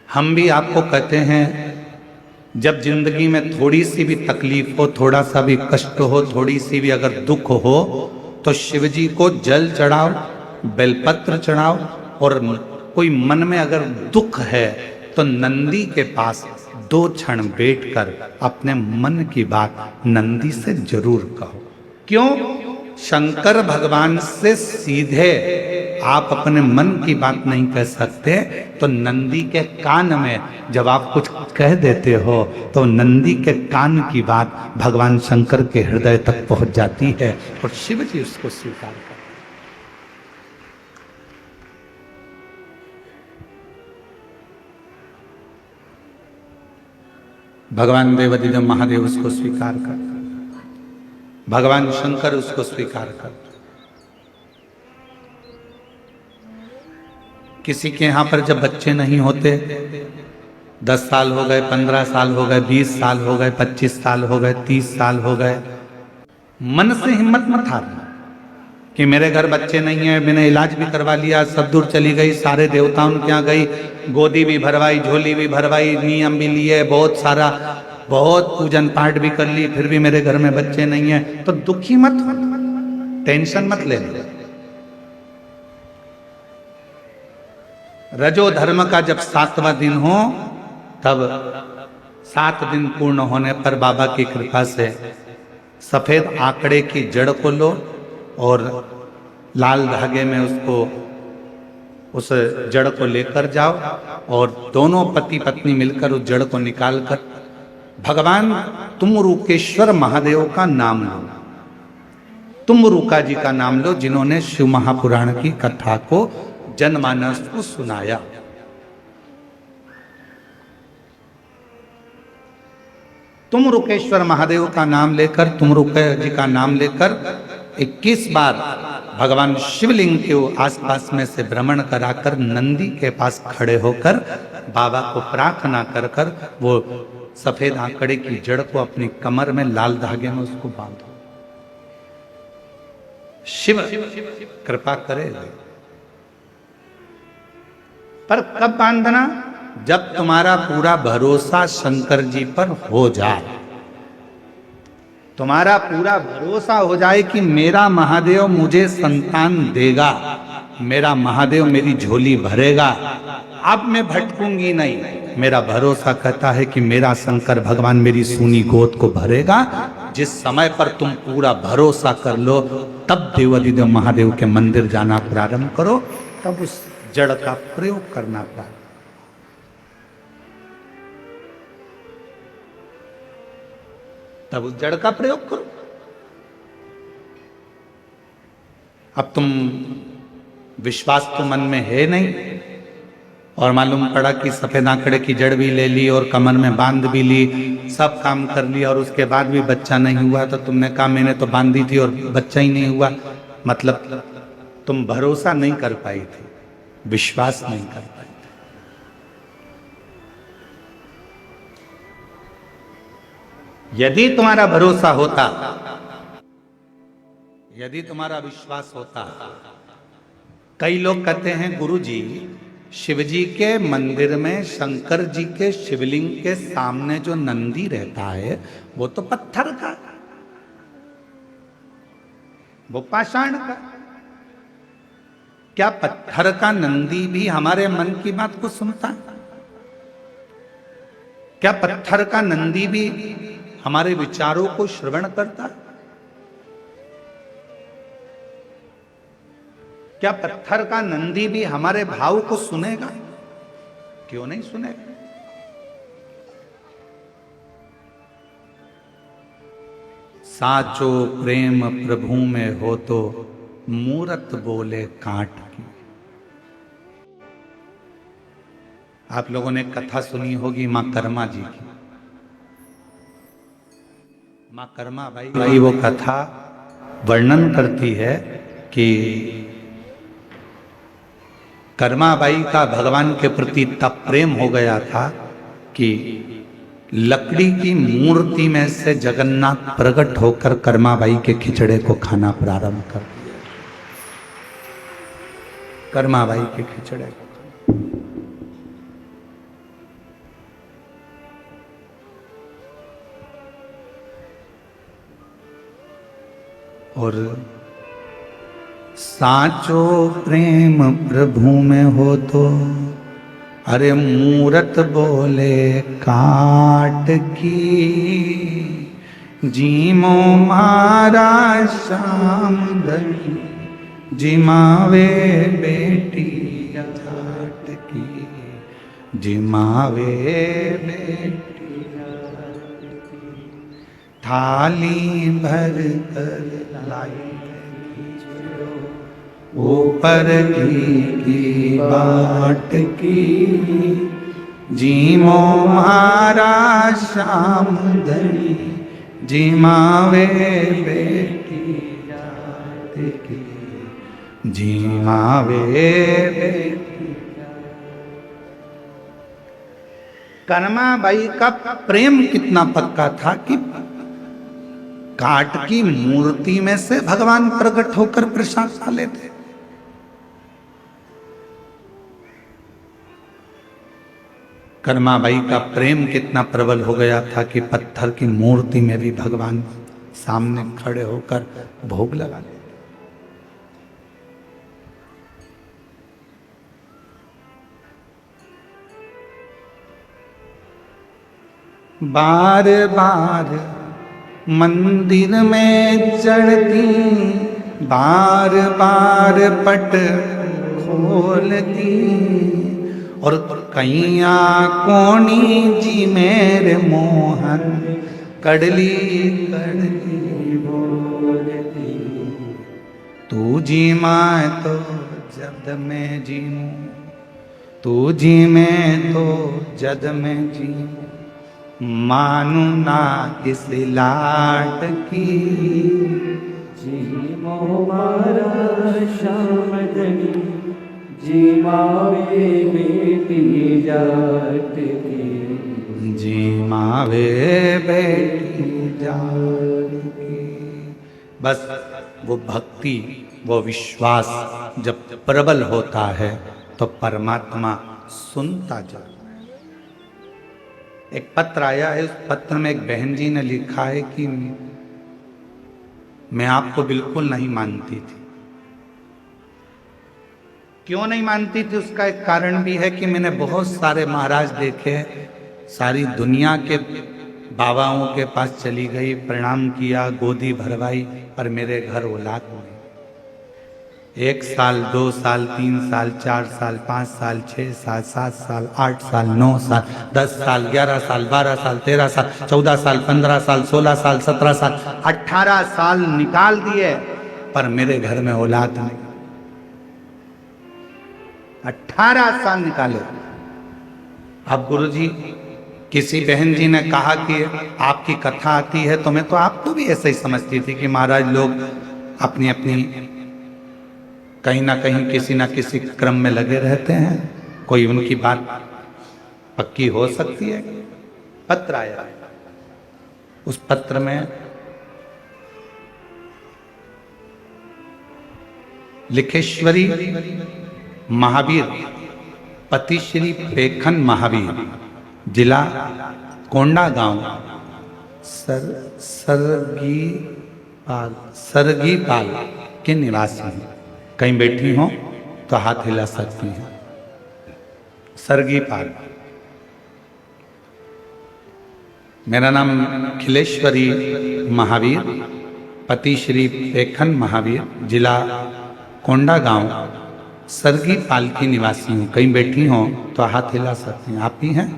हम भी आपको कहते हैं, जब जिंदगी में थोड़ी सी भी तकलीफ हो, थोड़ा सा भी कष्ट हो, थोड़ी सी भी अगर दुख हो, तो शिव जी को जल चढ़ाओ, बेलपत्र चढ़ाओ। और कोई मन में अगर दुख है तो नंदी के पास 2 क्षण बैठकर अपने मन की बात नंदी से जरूर कहो। क्यों? शंकर भगवान से सीधे आप अपने मन की बात नहीं कह सकते, तो नंदी के कान में जब आप कुछ कह देते हो तो नंदी के कान की बात भगवान शंकर के हृदय तक पहुंच जाती है और शिव जी उसको स्वीकार करते हैं। भगवान देवादिदेव महादेव उसको स्वीकार करते, भगवान शंकर उसको स्वीकार करते। किसी के यहां पर जब बच्चे नहीं होते, 10 साल हो गए, 15 साल हो गए, 20 साल हो गए, 25 साल हो गए, 30 साल हो गए, मन से हिम्मत मत हारना कि मेरे घर बच्चे नहीं है, मैंने इलाज भी करवा लिया, सब दूर चली गई, सारे देवताओं के यहाँ गई, गोदी भी भरवाई, झोली भी भरवाई, नियम भी लिए, बहुत सारा, बहुत पूजन पाठ भी कर ली, फिर भी मेरे घर में बच्चे नहीं है, तो दुखी मत हो, टेंशन मत लेना। रजो धर्म का जब 7वां दिन हो, तब 7 दिन पूर्ण होने पर बाबा की कृपा से सफेद आंकड़े की जड़ को लो और लाल धागे में उसको, उस जड़ को लेकर जाओ और दोनों पति पत्नी मिलकर उस जड़ को निकालकर भगवान तुमरुकेश्वर महादेव का नाम लो। तुमरुका जी का नाम लो, जिन्होंने शिव महापुराण की कथा को जनमानस को सुनाया। तुमरुकेश्वर महादेव का नाम लेकर, तुमरुका जी का नाम लेकर 21 बार भगवान शिवलिंग के आसपास में से भ्रमण कराकर नंदी के पास खड़े होकर बाबा को प्रार्थना कर कर वो सफेद आंकड़े की जड़ को अपनी कमर में लाल धागे में उसको बांधो। शिव कृपा करेगा। पर कब बांधना? जब तुम्हारा पूरा भरोसा शंकर जी पर हो जाए, तुम्हारा पूरा भरोसा हो जाए कि मेरा महादेव मुझे संतान देगा, मेरा महादेव मेरी झोली भरेगा, अब मैं भटकूंगी नहीं। मेरा भरोसा कहता है कि मेरा शंकर भगवान मेरी सूनी गोद को भरेगा। जिस समय पर तुम पूरा भरोसा कर लो, तब देवादिदेव महादेव के मंदिर जाना प्रारंभ करो, तब उस जड़ का प्रयोग करना प्रारंभ। तब उस जड़ का प्रयोग करो। अब तुम, विश्वास तो मन में है नहीं, और मालूम पड़ा कि सफेद आंकड़े की जड़ भी ले ली और कमर में बांध भी ली, सब काम कर लिया, और उसके बाद भी बच्चा नहीं हुआ, तो तुमने कहा मैंने तो बांधी थी और बच्चा ही नहीं हुआ। मतलब तुम भरोसा नहीं कर पाई थी, विश्वास नहीं कर पाई। यदि तुम्हारा भरोसा होता, यदि तुम्हारा विश्वास होता। कई लोग कहते हैं गुरुजी, शिव जी के मंदिर में शंकर जी के शिवलिंग के सामने जो नंदी रहता है वो तो पत्थर का, वो पाषाण का। क्या पत्थर का नंदी भी हमारे मन की बात को सुनता है? क्या पत्थर का नंदी भी हमारे विचारों को श्रवण करता है? क्या पत्थर का नंदी भी हमारे भाव को सुनेगा? क्यों नहीं सुनेगा? साचो प्रेम प्रभु में हो तो मूरत बोले काट की। आप लोगों ने कथा सुनी होगी मां कर्मा जी की। मां कर्मा बाई वो कथा वर्णन करती है कि कर्माबाई का भगवान के प्रति तब प्रेम हो गया था कि लकड़ी की मूर्ति में से जगन्नाथ प्रकट होकर कर्माबाई के खिचड़े को खाना प्रारंभ कर दिया। कर्माबाई के खिचड़े को। और साचो प्रेम प्रभु में हो तो अरे मूरत बोले काट की, जीमो मारा श्याम धनी, जिमावे बेटी जाट की, जिमावे बेटी जाट की। थाली भर कर लाई ऊपर की बाट की, जीमो मारा श्याम धनी, जिमावे बेटी जात की, जिमावे बेटी। कनमाबाई का प्रेम कितना पक्का था कि काट की मूर्ति में से भगवान प्रकट होकर प्रसाद खा लेते। कर्माबाई का प्रेम कितना प्रबल हो गया था कि पत्थर की मूर्ति में भी भगवान सामने खड़े होकर भोग लगा लेते। बार बार मंदिर में चढ़ती, बार बार पट खोलती, और कैया कोणी जी मेरे मोहन, कड़ली कड़ली बोलती। तू जी मैं तो जद में जीऊं, तू जी मैं तो जद में जीऊं, मानू ना इस लाट की, जीमो मारा श्याम धनी, जिमावे बेटी जाट की, जिमावे बेटी जाट की। बस वो भक्ति, वो विश्वास जब प्रबल होता है तो परमात्मा सुनता जाता है। एक पत्र आया है, उस पत्र में एक बहन जी ने लिखा है कि मैं आपको बिल्कुल नहीं मानती थी। क्यों नहीं मानती थी उसका एक कारण भी है कि मैंने बहुत सारे महाराज देखे, सारी दुनिया के बाबाओं के पास चली गई, प्रणाम किया, गोदी भरवाई, पर मेरे घर औलाद नहीं। 1 साल, 2 साल, 3 साल, 4 साल, 5 साल, 6 साल, 7 साल, 8 साल, 9 साल, 10 साल, 11 साल, 12 साल, 13 साल, 14 साल, 15 साल, 16 साल, 17 साल, 18 साल निकाल दिए, पर मेरे घर में औलाद नहीं। 18 साल निकाले। अब गुरुजी, किसी बहन जी ने कहा कि आपकी कथा आती है, तो मैं तो आपको भी ऐसे ही समझती थी कि महाराज लोग अपनी अपनी कहीं ना कहीं किसी ना किसी क्रम में लगे रहते हैं, कोई उनकी बात पक्की हो सकती है। पत्र आया, उस पत्र में लिखेश्वरी महावीर, पति श्री पेखन महावीर, जिला कोंडागांव, सरगीपाल के निवासी हैं। कहीं बैठी हो तो हाथ हिला सकती हैं। सरगीपाल। मेरा नाम खिलेश्वरी महावीर, पति श्री पेखन महावीर, जिला कोंडागांव, सरगीपाल की निवासी हूँ। कहीं बैठी हो तो हाथ हिला सकती हैं। आप ही हैं?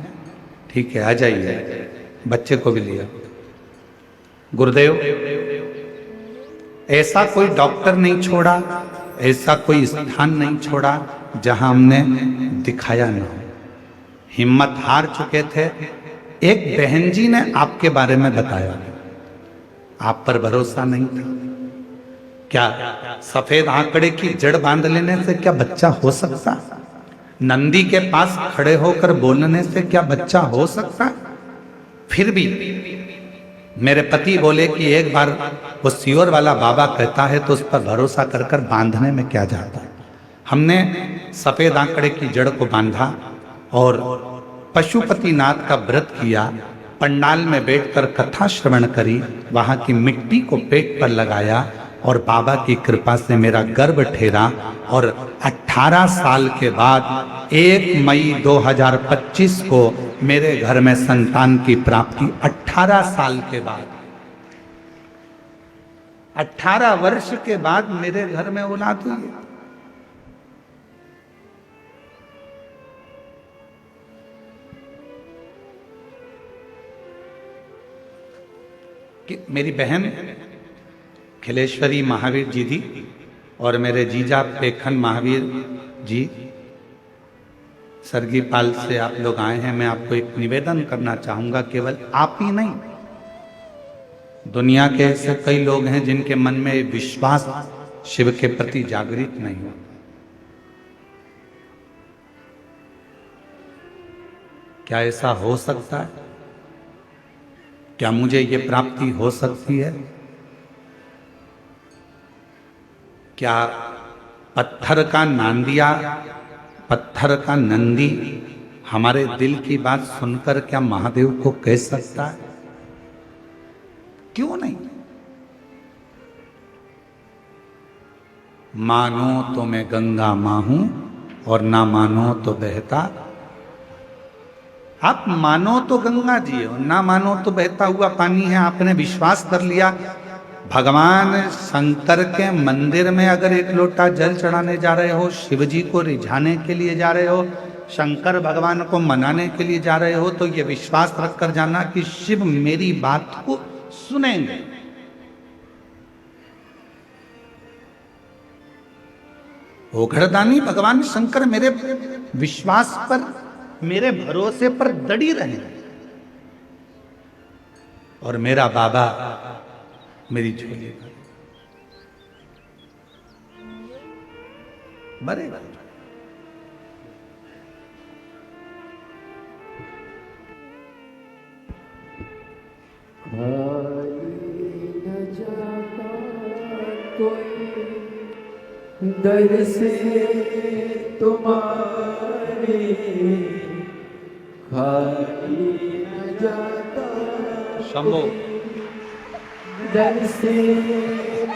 ठीक है, आ जाइए। बच्चे को भी लिया। गुरुदेव, ऐसा कोई डॉक्टर नहीं छोड़ा, ऐसा कोई स्थान नहीं छोड़ा जहां हमने दिखाया न हो। हिम्मत हार चुके थे। एक बहन जी ने आपके बारे में बताया, आप पर भरोसा नहीं था। क्या सफेद आंकड़े की जड़ बांध लेने से क्या बच्चा हो सकता? नंदी के पास खड़े होकर बोलने से क्या बच्चा हो सकता? फिर भी मेरे पति बोले कि एक बार वो सियोर वाला बाबा कहता है तो उस पर भरोसा कर कर बांधने में क्या जाता है। हमने सफेद आंकड़े की जड़ को बांधा और पशुपतिनाथ का व्रत किया, पंडाल में बैठकर कथा श्रवण करी, वहां की मिट्टी को पेट पर लगाया और बाबा की कृपा से मेरा गर्भ ठहरा और 18 साल के बाद 1 मई 2025 को मेरे घर में संतान की प्राप्ति। 18 साल के बाद, 18 वर्ष के बाद मेरे घर में औलाद हुई है। कि मेरी बहन खिलेश्वरी महावीर जी थी और मेरे जीजा पेखन महावीर जी सरगीपाल से आप लोग आए हैं। मैं आपको एक निवेदन करना चाहूंगा, केवल आप ही नहीं, दुनिया के ऐसे कई लोग हैं जिनके मन में विश्वास शिव के प्रति जागृत नहीं हो। क्या ऐसा हो सकता है? क्या मुझे ये प्राप्ति हो सकती है? क्या पत्थर का नांदिया, पत्थर का नंदी हमारे दिल की बात सुनकर क्या महादेव को कह सकता है? क्यों नहीं? मानो तो मैं गंगा मां हूं और ना मानो तो बहता। आप मानो तो गंगा जी हो, ना मानो तो बहता हुआ पानी है। आपने विश्वास कर लिया। भगवान शंकर के मंदिर में अगर एक लोटा जल चढ़ाने जा रहे हो, शिव जी को रिझाने के लिए जा रहे हो, शंकर भगवान को मनाने के लिए जा रहे हो, तो ये विश्वास रखकर जाना कि शिव मेरी बात को सुनेंगे। ओघड़दानी भगवान शंकर मेरे विश्वास पर, मेरे भरोसे पर दड़ी रहे और मेरा बाबा मेरी झोली बड़े न जाता कोई दर से तुम्हारे, खाली न जाता शंभो दर से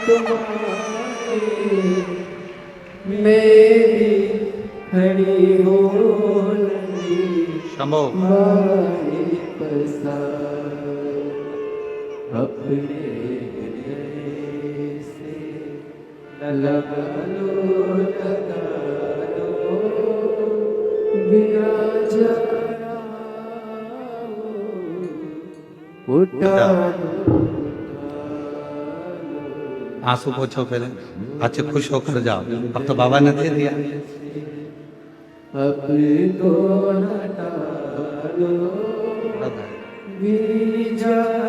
तुम्हारे, मेरी खड़ी हो शंभो अपने से लगा लो विराज उठा। आंसू पोछो पहले, अच्छे खुश होकर जाओ। अब तो बाबा ने दे दिया। अपने को हटा लो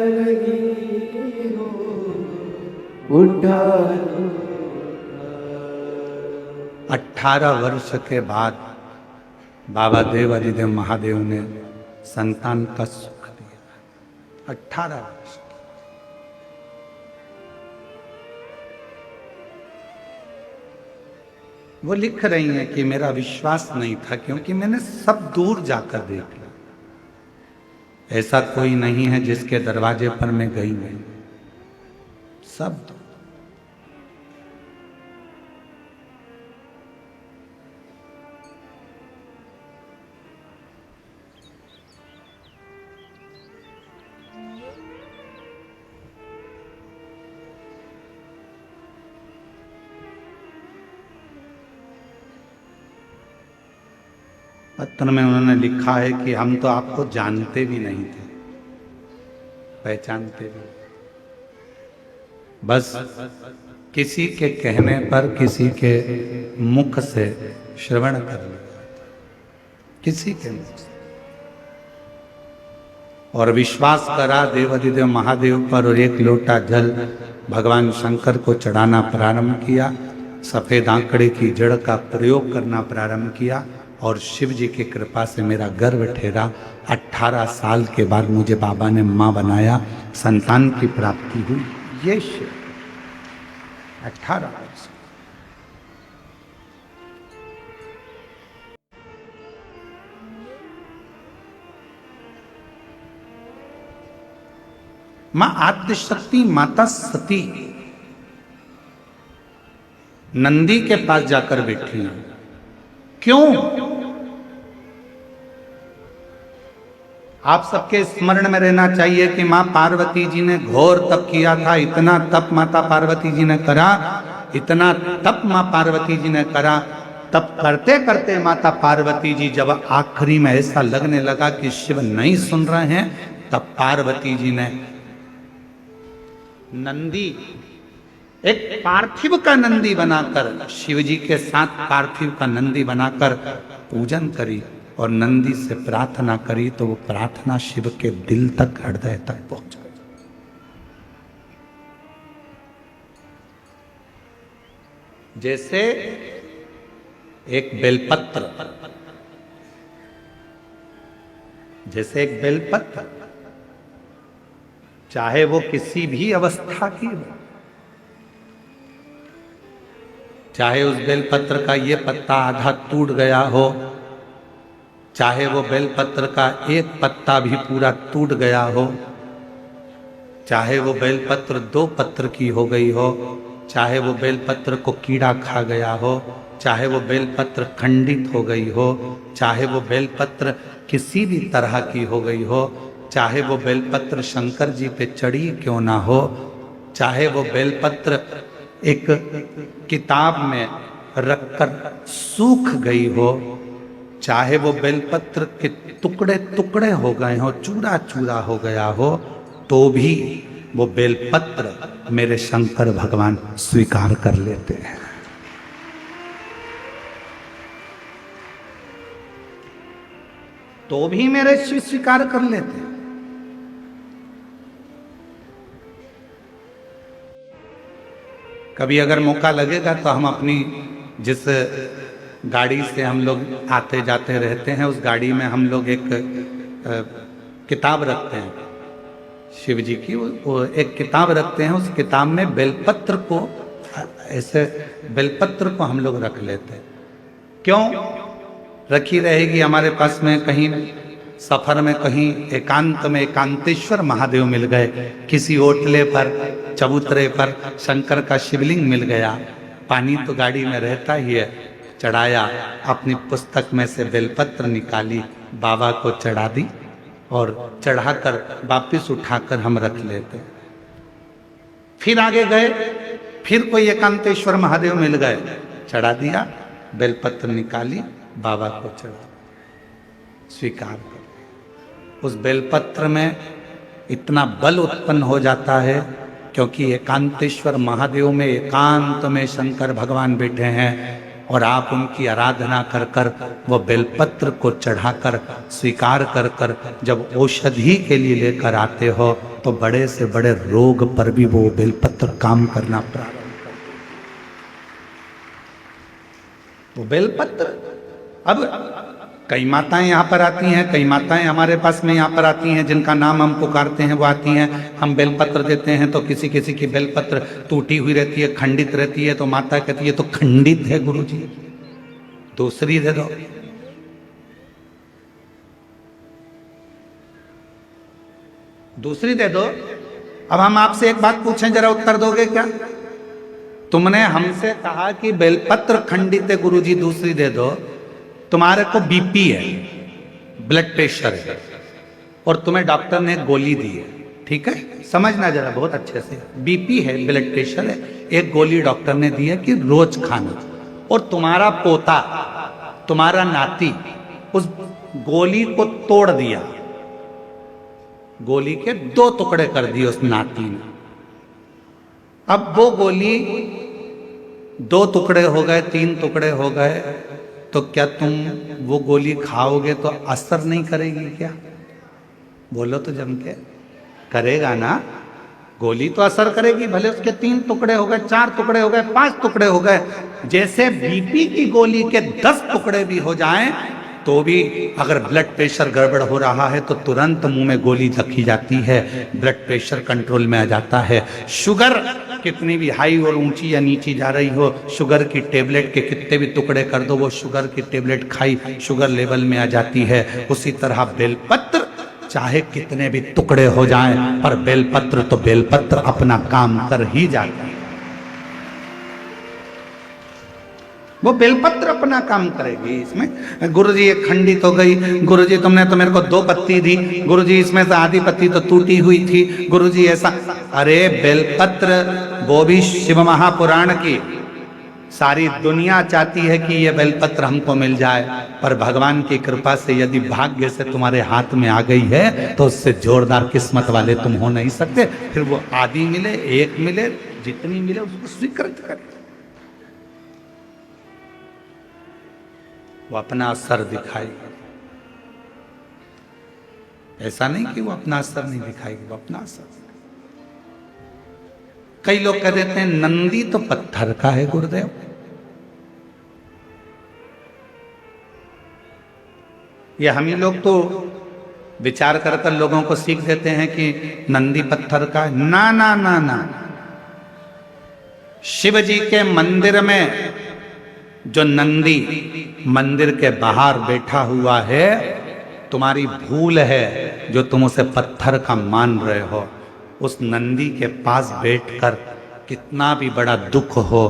लगी हो, उठा लो। 18 वर्ष के बाद बाबा देव अधिदेव महादेव ने संतान का सुख दिया। 18 वर्ष। वो लिख रही हैं कि मेरा विश्वास नहीं था क्योंकि मैंने सब दूर जाकर देख लिया। ऐसा कोई नहीं है जिसके दरवाजे पर मैं गई नहीं, सब दूर। पत्र में उन्होंने लिखा है कि हम तो आपको जानते भी नहीं थे, पहचानते भी, बस किसी के कहने पर, किसी के मुख से श्रवण कर लिया, किसी के मुख से, और विश्वास करा देवाधिदेव महादेव पर और एक लोटा जल भगवान शंकर को चढ़ाना प्रारंभ किया। सफेद आंकड़े की जड़ का प्रयोग करना प्रारंभ किया और शिव जी की कृपा से मेरा गर्भ ठहरा। 18 साल के बाद मुझे बाबा ने मां बनाया, संतान की प्राप्ति हुई। ये शिव 18 वर्ष। मां आद्यशक्ति, माता सती, नंदी के पास जाकर बैठी हैं। क्यों? आप सबके स्मरण में रहना चाहिए कि मां पार्वती जी ने घोर तप किया था। इतना तप माता पार्वती जी ने करा, इतना तप मां पार्वती जी ने करा। तब करते करते माता पार्वती जी जब आखिरी में ऐसा लगने लगा कि शिव नहीं सुन रहे हैं, तब पार्वती जी ने नंदी, एक पार्थिव का नंदी बनाकर, शिव जी के साथ पार्थिव का नंदी बनाकर पूजन करी और नंदी से प्रार्थना करी, तो वो प्रार्थना शिव के दिल तक, हृदय तक पहुंच गई। जैसे एक बेलपत्र, जैसे एक बेलपत्र, चाहे वो किसी भी अवस्था की हो, चाहे उस बेलपत्र का ये पत्ता आधा टूट गया हो, चाहे वो बेलपत्र का एक पत्ता भी पूरा टूट गया हो, चाहे वो बेलपत्र 2 पत्र की हो गई हो, चाहे वो बेलपत्र को कीड़ा खा गया हो, चाहे वो बेलपत्र खंडित हो गई हो, चाहे वो बेलपत्र किसी भी तरह की हो गई हो, चाहे वो बेलपत्र शंकर जी पे चढ़ी क्यों ना हो, चाहे वो बेलपत्र एक किताब में रखकर सूख गई हो, चाहे वो बेलपत्र के टुकड़े टुकड़े हो गए हो, चूरा चूरा हो गया हो, तो भी वो बेलपत्र मेरे शंकर भगवान स्वीकार कर लेते हैं। तो भी मेरे शिव स्वीकार कर लेते हैं। कभी अगर मौका लगेगा तो हम अपनी जिस गाड़ी से हम लोग आते जाते रहते हैं, उस गाड़ी में हम लोग एक किताब रखते हैं शिव जी की, वो एक किताब रखते हैं। उस किताब में बेलपत्र को, ऐसे बेलपत्र को हम लोग रख लेते हैं। क्यों रखी रहेगी? हमारे पास में कहीं सफर में, कहीं एकांत में एकांतेश्वर महादेव मिल गए, किसी ओटले पर, चबूतरे पर शंकर का शिवलिंग मिल गया, पानी तो गाड़ी में रहता ही है, चढ़ाया, अपनी पुस्तक में से बेलपत्र निकाली, बाबा को चढ़ा दी और चढ़ाकर वापिस उठाकर हम रख लेते। फिर आगे गए, फिर कोई एकांतेश्वर महादेव मिल गए, चढ़ा दिया, बेलपत्र निकाली, बाबा को चढ़ा, स्वीकार कर। उस बेलपत्र में इतना बल उत्पन्न हो जाता है, क्योंकि एकांतेश्वर महादेव में एकांत में शंकर भगवान बैठे हैं और आप उनकी आराधना कर कर वो बेलपत्र को चढ़ाकर स्वीकार कर कर जब औषधि के लिए लेकर आते हो, तो बड़े से बड़े रोग पर भी वो बेलपत्र काम करना प्रारंभ कर। वो बेलपत्र, अब कई माताएं यहाँ पर आती हैं, कई माताएं हमारे पास में यहाँ पर आती हैं, जिनका नाम हम पुकारते हैं वो आती हैं, हम बेलपत्र देते हैं तो किसी किसी की बेलपत्र टूटी हुई रहती है, खंडित रहती है, तो माता कहती है तो खंडित है गुरुजी, दूसरी दे दो। दूसरी दे दो। अब हम आपसे एक बात पूछें, जरा उत्तर दोगे क्या? तुमने हमसे कहा कि बेलपत्र खंडित है गुरुजी, दूसरी दे दो। तुम्हारे को बीपी है, ब्लड प्रेशर है, और तुम्हें डॉक्टर ने गोली दी है, ठीक है, समझना जरा बहुत अच्छे से, बीपी है, ब्लड प्रेशर है, एक गोली डॉक्टर ने दी है कि रोज खाना, और तुम्हारा पोता, तुम्हारा नाती उस गोली को तोड़ दिया, गोली के 2 टुकड़े कर दिए उस नाती ने। अब वो गोली 2 टुकड़े हो गए, 3 टुकड़े हो गए, तो क्या तुम वो गोली खाओगे तो असर नहीं करेगी क्या? बोलो तो जम के, करेगा ना? गोली तो असर करेगी, भले उसके 3 टुकड़े हो गए, 4 टुकड़े हो गए, 5 टुकड़े हो गए। जैसे बीपी की गोली के 10 टुकड़े भी हो जाएं, तो भी अगर ब्लड प्रेशर गड़बड़ हो रहा है तो तुरंत मुंह में गोली रखी जाती है, ब्लड प्रेशर कंट्रोल में आ जाता है। शुगर कितनी भी हाई और ऊंची या नीची जा रही हो, शुगर की टेबलेट के कितने भी टुकड़े कर दो, वो शुगर की टेबलेट खाई, शुगर लेवल में आ जाती है। उसी तरह बेलपत्र चाहे कितने भी टुकड़े हो जाएं, पर बेलपत्र तो बेलपत्र अपना काम कर ही जाता है। वो बेलपत्र अपना काम करेगी। इसमें गुरुजी एक खंडित हो गई, गुरुजी तुमने तो मेरे को 2 पत्ती दी, गुरुजी इसमें से आधी पत्ती तो टूटी हुई थी, गुरुजी ऐसा। अरे बेलपत्र वो भी शिव महापुराण की, सारी दुनिया चाहती है कि ये बेलपत्र हमको मिल जाए, पर भगवान की कृपा से यदि भाग्य से तुम्हारे हाथ में आ गई है तो उससे जोरदार किस्मत वाले तुम हो नहीं सकते। फिर वो आधी मिले, 1 मिले, जितनी मिले उसको स्वीकृत करें। वो अपना असर दिखाएगी, ऐसा नहीं कि वो अपना असर नहीं दिखाएगी, वो अपना असर। कई लोग कह देते हैं नंदी तो पत्थर का है गुरुदेव। ये हम ही लोग तो विचार कर कर लोगों को सीख देते हैं कि नंदी पत्थर का है। ना ना ना ना, शिव जी के मंदिर में जो नंदी मंदिर के बाहर बैठा हुआ है, तुम्हारी भूल है जो तुम उसे पत्थर का मान रहे हो। उस नंदी के पास बैठकर कितना भी बड़ा दुख हो,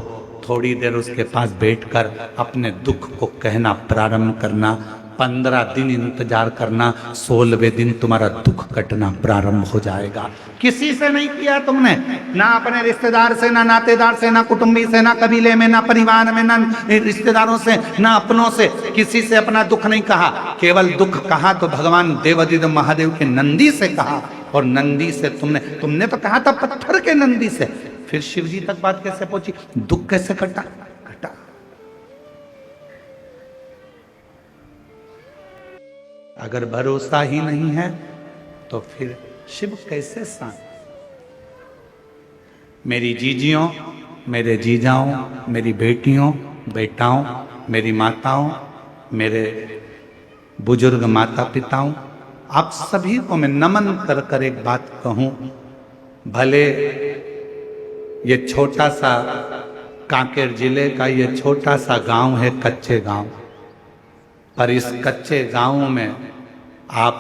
थोड़ी देर उसके पास बैठकर अपने दुख को कहना प्रारंभ करना। 15 दिन इंतजार करना, 16वें दिन तुम्हारा दुख कटना प्रारंभ हो जाएगा। किसी से नहीं किया तुमने, ना अपने रिश्तेदार से, ना नातेदार से, ना कुटुंबी से, ना कबीले में, ना परिवार में, ना रिश्तेदारों से, ना अपनों से, किसी से अपना दुख नहीं कहा। केवल दुख कहा तो भगवान देवाधिदेव महादेव के नंदी से कहा। और नंदी से तुमने तो कहा था पत्थर के नंदी से। फिर शिव जी तक बात कैसे पहुंची, दुख कैसे कटा? अगर भरोसा ही नहीं है तो फिर शिव कैसे शांत? मेरी जीजियों, मेरे जीजाओं, मेरी बेटियों, बेटाओं, मेरी माताओं, मेरे बुजुर्ग माता पिताओं, आप सभी को मैं नमन कर कर एक बात कहूं। भले ये छोटा सा कांकेर जिले का ये छोटा सा गांव है, कच्चे गांव, पर इस कच्चे गांव में आप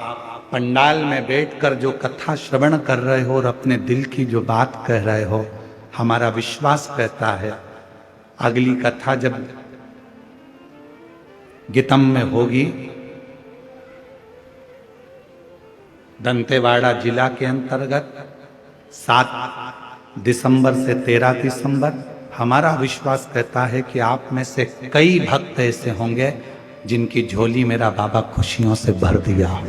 पंडाल में बैठकर जो कथा श्रवण कर रहे हो और अपने दिल की जो बात कह रहे हो, हमारा विश्वास कहता है अगली कथा जब गीतम में होगी, दंतेवाड़ा जिला के अंतर्गत 7 दिसंबर से 13 दिसंबर, हमारा विश्वास कहता है कि आप में से कई भक्त ऐसे होंगे जिनकी झोली मेरा बाबा खुशियों से भर दिया हो।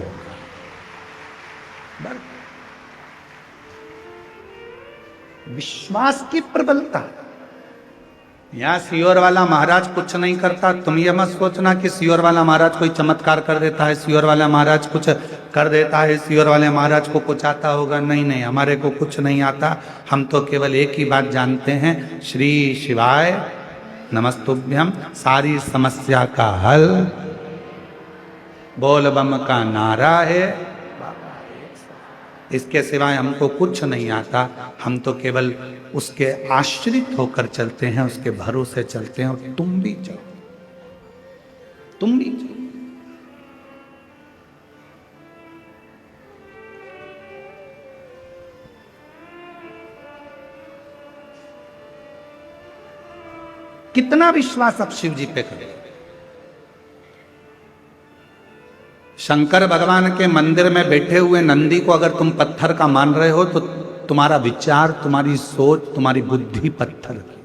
विश्वास की प्रबलता। यहां सियोर वाला महाराज कुछ नहीं करता, तुम ये मत सोचना कि सियोर वाला महाराज कोई चमत्कार कर देता है, सियोर वाला महाराज कुछ कर देता है, सियोर वाले महाराज को कुछ आता होगा। नहीं नहीं, हमारे को कुछ नहीं आता। हम तो केवल एक ही बात जानते हैं, श्री शिवाय नमस्तुभ्यम, सारी समस्या का हल बोल बम का नारा है। इसके सिवाय हमको कुछ नहीं आता। हम तो केवल उसके आश्रित होकर चलते हैं, उसके भरोसे चलते हैं। और तुम भी चलो, तुम भी चलो। कितना विश्वास आप शिव जी पे करें। शंकर भगवान के मंदिर में बैठे हुए नंदी को अगर तुम पत्थर का मान रहे हो तो तुम्हारा विचार, तुम्हारी सोच, तुम्हारी बुद्धि पत्थर की।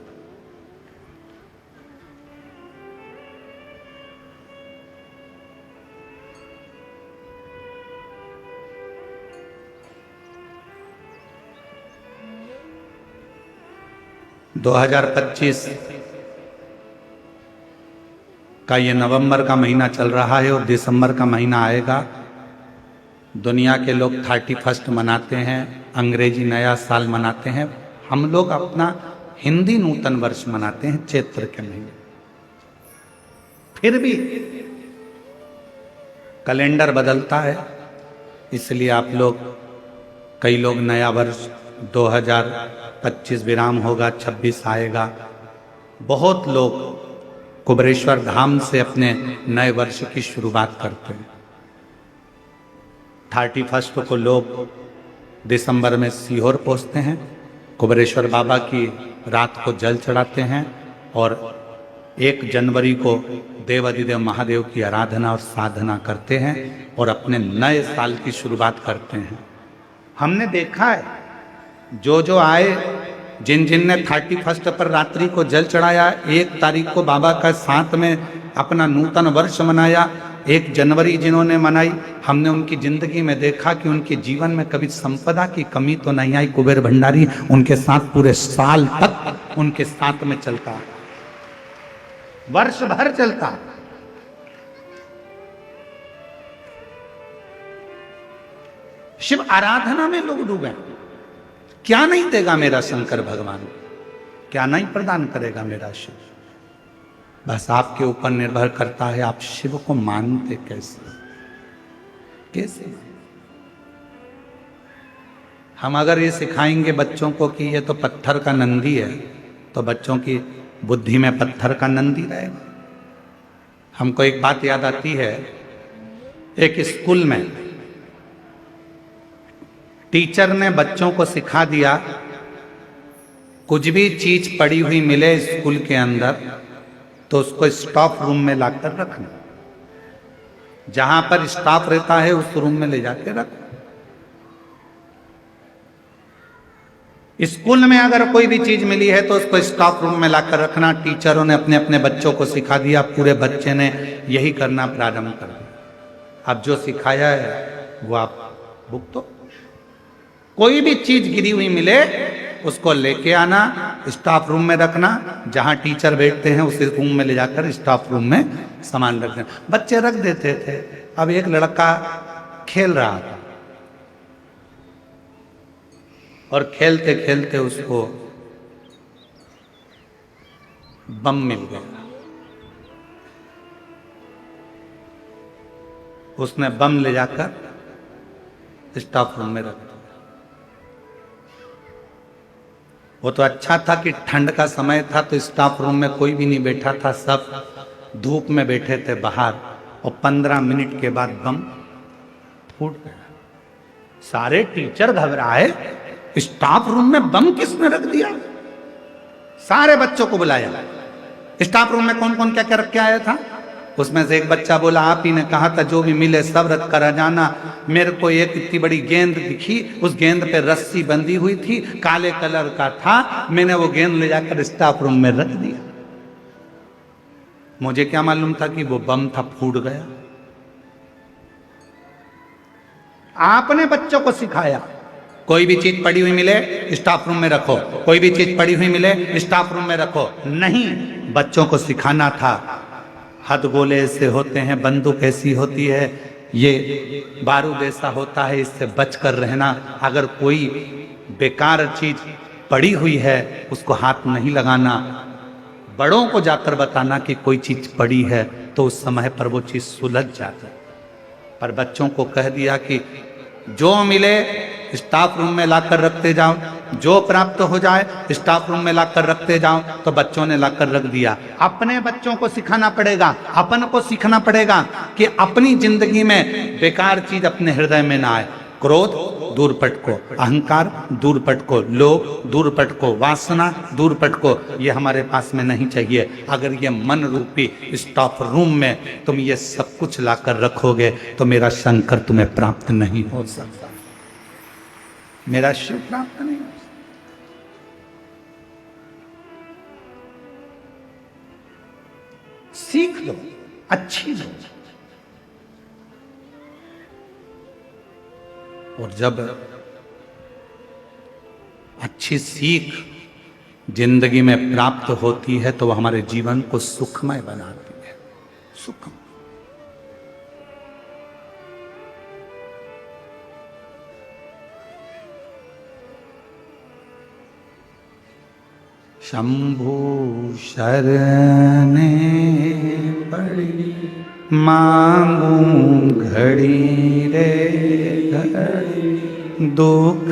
दो 2025 का ये नवंबर का महीना चल रहा है और दिसंबर का महीना आएगा। दुनिया के लोग 31 मनाते हैं, अंग्रेजी नया साल मनाते हैं। हम लोग अपना हिंदी नूतन वर्ष मनाते हैं चैत्र के महीने। फिर भी कैलेंडर बदलता है, इसलिए आप लोग, कई लोग नया वर्ष 2025 विराम होगा, 26 आएगा। बहुत लोग कुबेरेश्वर धाम से अपने नए वर्ष की शुरुआत करते हैं। 31 को लोग दिसंबर में सीहोर पहुंचते हैं, कुबेरेश्वर बाबा की रात को जल चढ़ाते हैं और 1 जनवरी को देवाधिदेव महादेव की आराधना और साधना करते हैं और अपने नए साल की शुरुआत करते हैं। हमने देखा है जो जो आए, जिन जिन ने 31 पर रात्रि को जल चढ़ाया, 1 तारीख को बाबा का साथ में अपना नूतन वर्ष मनाया, 1 जनवरी जिन्होंने मनाई, हमने उनकी जिंदगी में देखा कि उनके जीवन में कभी संपदा की कमी तो नहीं आई। कुबेर भंडारी उनके साथ पूरे साल तक उनके साथ में चलता, वर्ष भर चलता। शिव आराधना में लोग डूबे। क्या नहीं देगा मेरा शंकर भगवान, क्या नहीं प्रदान करेगा मेरा शिव। बस आपके ऊपर निर्भर करता है आप शिव को मानते कैसे कैसे। हम अगर ये सिखाएंगे बच्चों को कि ये तो पत्थर का नंदी है, तो बच्चों की बुद्धि में पत्थर का नंदी रहेगा। हमको एक बात याद आती है, एक स्कूल में टीचर ने बच्चों को सिखा दिया, कुछ भी चीज पड़ी हुई मिले स्कूल के अंदर तो उसको स्टाफ रूम में लाकर रखना, जहां पर स्टाफ रहता है उस रूम में ले जाकर रखना। स्कूल में अगर कोई भी चीज मिली है तो उसको स्टाफ रूम में लाकर रखना। टीचरों ने अपने अपने बच्चों को सिखा दिया, पूरे बच्चे ने यही करना प्रारंभ कर दिया। अब जो सिखाया है वो आप भुगतो। कोई भी चीज गिरी हुई मिले उसको लेके आना, स्टाफ रूम में रखना, जहां टीचर बैठते हैं उस रूम में ले जाकर स्टाफ रूम में सामान रख देना। बच्चे रख देते थे। अब एक लड़का खेल रहा था और खेलते खेलते उसको बम मिल गया। उसने बम ले जाकर स्टाफ रूम में रख दिया। वो तो अच्छा था कि ठंड का समय था तो स्टाफ रूम में कोई भी नहीं बैठा था, सब धूप में बैठे थे बाहर, और 15 मिनट के बाद बम फूट गया। सारे टीचर घबराए, स्टाफ रूम में बम किसने रख दिया। सारे बच्चों को बुलाया, स्टाफ रूम में कौन कौन क्या क्या रख के आया था। उसमें से एक बच्चा बोला, आप ही ने कहा था जो भी मिले सब रख कर आ जाना। मेरे को एक इतनी बड़ी गेंद दिखी, उस गेंद पे रस्सी बंधी हुई थी, काले कलर का था, मैंने वो गेंद ले जाकर स्टाफ रूम में रख दिया। मुझे क्या मालूम था कि वो बम था, फूट गया। आपने बच्चों को सिखाया कोई भी चीज पड़ी हुई मिले स्टाफ रूम में रखो, कोई भी चीज पड़ी हुई मिले स्टाफ रूम में रखो। नहीं, बच्चों को सिखाना था हथगोले ऐसे होते हैं, बंदूक ऐसी होती है, ये बारूद ऐसा होता है, इससे बचकर रहना। अगर कोई बेकार चीज पड़ी हुई है उसको हाथ नहीं लगाना। बड़ों को जाकर बताना कि कोई चीज पड़ी है तो उस समय पर वो चीज सुलझ जाती। पर बच्चों को कह दिया कि जो मिले स्टाफ रूम में लाकर रखते जाओ, जो प्राप्त हो जाए स्टाफ रूम में लाकर रखते जाओ। तो बच्चों ने लाकर रख दिया। अपने बच्चों को सिखाना पड़ेगा, अपन को सीखना पड़ेगा कि अपनी जिंदगी में बेकार चीज अपने हृदय में ना आए। क्रोध दूर पटको, अहंकार दूर पटको, लोभ दूर पटको, वासना दूर पटको, ये हमारे पास में नहीं चाहिए। अगर ये मन रूपी स्टाफ रूम में तुम ये सब कुछ लाकर रखोगे तो मेरा शंकर तुम्हें प्राप्त नहीं हो सकता, मेरा शिव प्राप्त नहीं हो सकता। सीख लो, अच्छी लो। और जब अच्छी सीख जिंदगी में प्राप्त होती है तो वह हमारे जीवन को सुखमय बनाती है। सुख शंभु शरणे पड़ी मांगू घड़ी रे घड़ी, दुख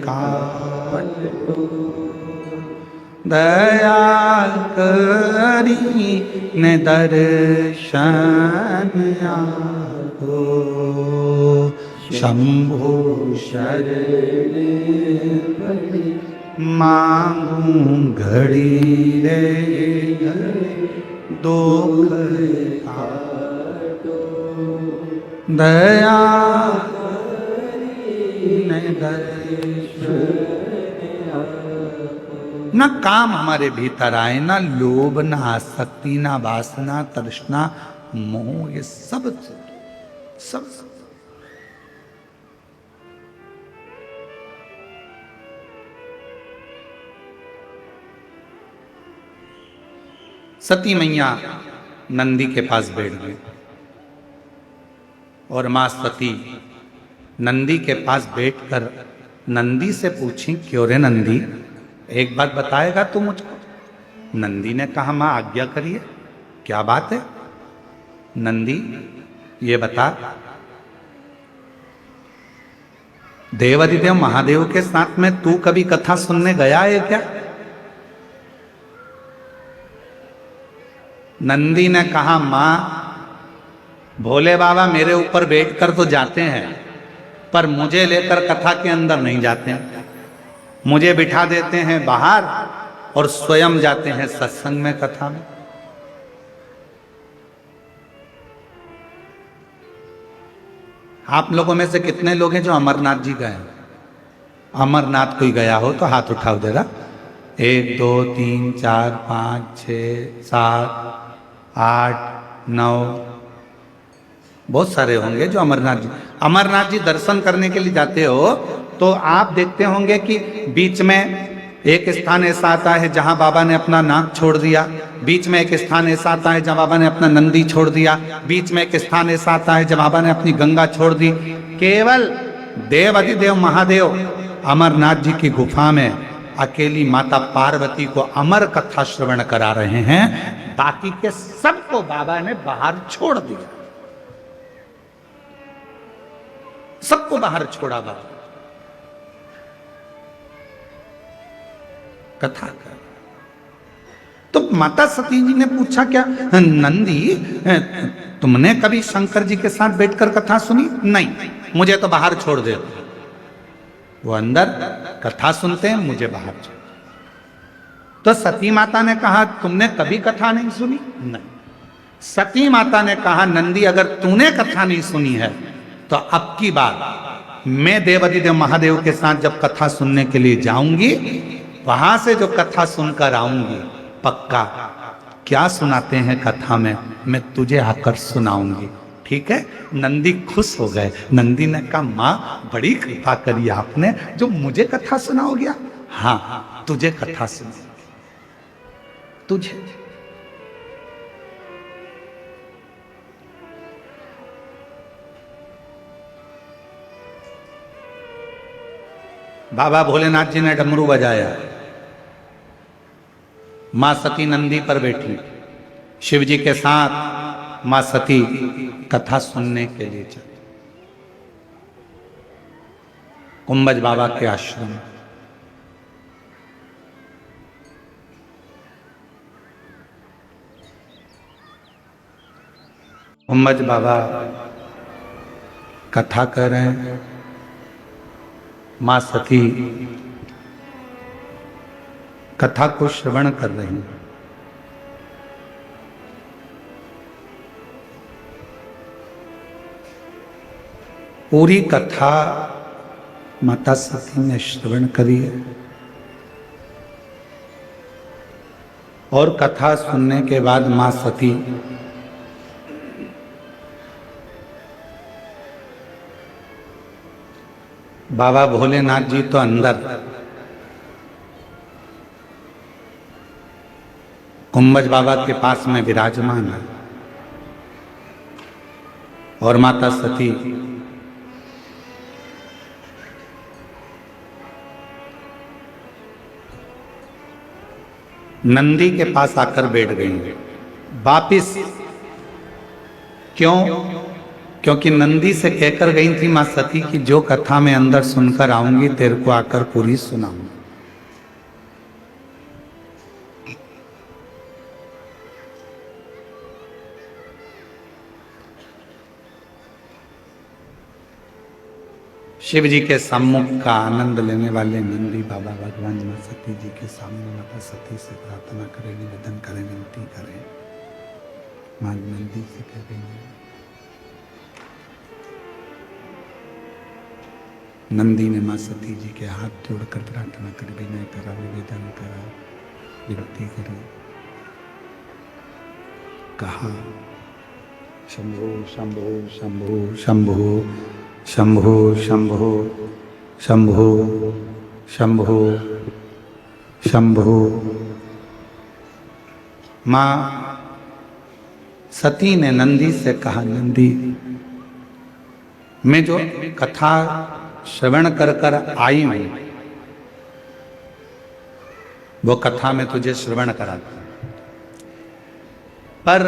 काट दया करी ने दर्शन आगो। शंभु शरणे पड़ी मांगू घड़ी रे दुख दया न काम हमारे भीतर आए, ना लोभ, ना आसक्ति, ना वासना, तृष्णा, मोह, ये सब सती मैया नंदी के पास बैठ गई और मां सती नंदी के पास बैठकर नंदी से पूछी, क्यों रे नंदी, एक बात बताएगा तू मुझको? नंदी ने कहा, मां आज्ञा करिए, क्या बात है? नंदी ये बता, देवाधिदेव महादेव के साथ में तू कभी कथा सुनने गया है क्या? नंदी ने कहा, मां भोले बाबा मेरे ऊपर बैठकर तो जाते हैं, पर मुझे लेकर कथा के अंदर नहीं जाते हैं। मुझे बिठा देते हैं बाहर और स्वयं जाते हैं सत्संग में, कथा में। आप लोगों में से कितने लोग हैं जो अमरनाथ जी गए हैं? अमरनाथ कोई गया हो तो हाथ उठाओ जरा। 1 2 3 4 5 6 7 8 9, बहुत सारे होंगे जो अमरनाथ जी दर्शन करने के लिए जाते हो तो आप देखते होंगे कि बीच में एक स्थान ऐसा आता है जहां बाबा ने अपना नाक छोड़ दिया, बीच में एक स्थान ऐसा आता है जहां बाबा ने अपना नंदी छोड़ दिया, बीच में एक स्थान ऐसा आता है जहां बाबा ने अपनी गंगा छोड़ दी। केवल देवाधिदेव महादेव अमरनाथ जी की गुफा में अकेली माता पार्वती को अमर कथा श्रवण करा रहे हैं, बाकी के सबको बाबा ने बाहर छोड़ दिया, सबको बाहर छोड़ा बाबा, कथा कर। तो माता सती जी ने पूछा, क्या नंदी तुमने कभी शंकर जी के साथ बैठकर कथा सुनी? नहीं, मुझे तो बाहर छोड़ दे। वो अंदर कथा सुनते हैं, मुझे बाहर छोड़। तो सती माता ने कहा, तुमने कभी कथा नहीं सुनी? नहीं। सती माता ने कहा, नंदी अगर तूने कथा नहीं सुनी है तो अब की बार मैं देवाधिदेव महादेव के साथ जब कथा सुनने के लिए जाऊंगी, वहां से जो कथा सुनकर आऊंगी, पक्का क्या सुनाते हैं कथा में मैं तुझे आकर सुनाऊंगी, ठीक है? नंदी खुश हो गए। नंदी ने कहा, मां बड़ी कृपा करी आपने, जो मुझे कथा सुनाओ गया। हाँ, तुझे कथा सुना, तुझे। बाबा भोलेनाथ जी ने डमरू बजाया, मां सती नंदी पर बैठी, शिव जी के साथ मां सती कथा सुनने के लिए चली कुंभज बाबा के आश्रम। कुंभज बाबा कथा कर रहे हैं, मां सती कथा को श्रवण कर रही हैं। पूरी कथा माता सती ने श्रवण करी है और कथा सुनने के बाद मां सती बाबा भोलेनाथ जी तो अंदर, कुंभज बाबा के पास में विराजमान है और माता सती नंदी के पास आकर बैठ गई वापिस। क्यों? क्योंकि नंदी से कहकर गई थी मां सती की जो कथा मैं अंदर सुनकर आऊंगी तेरे को आकर पूरी सुनाऊंगी। शिव जी के सम्मुख का आनंद लेने वाले नंदी बाबा भगवान मां सती जी के सामने माता सती से प्रार्थना करें, निवेदन करें, विनती करें। मां नंदी से कह रही है, नंदी ने मां सती जी के हाथ जोड़कर प्रार्थना करी, विनय करा, निवेदन करा, विनती करी, कहा शंभो शंभो शंभो शंभो शंभो शंभो शंभो शंभो शंभो। मां सती ने नंदी से कहा, नंदी मैं जो कथा श्रवण कर कर आई हूं वो कथा में तुझे श्रवण कराती, पर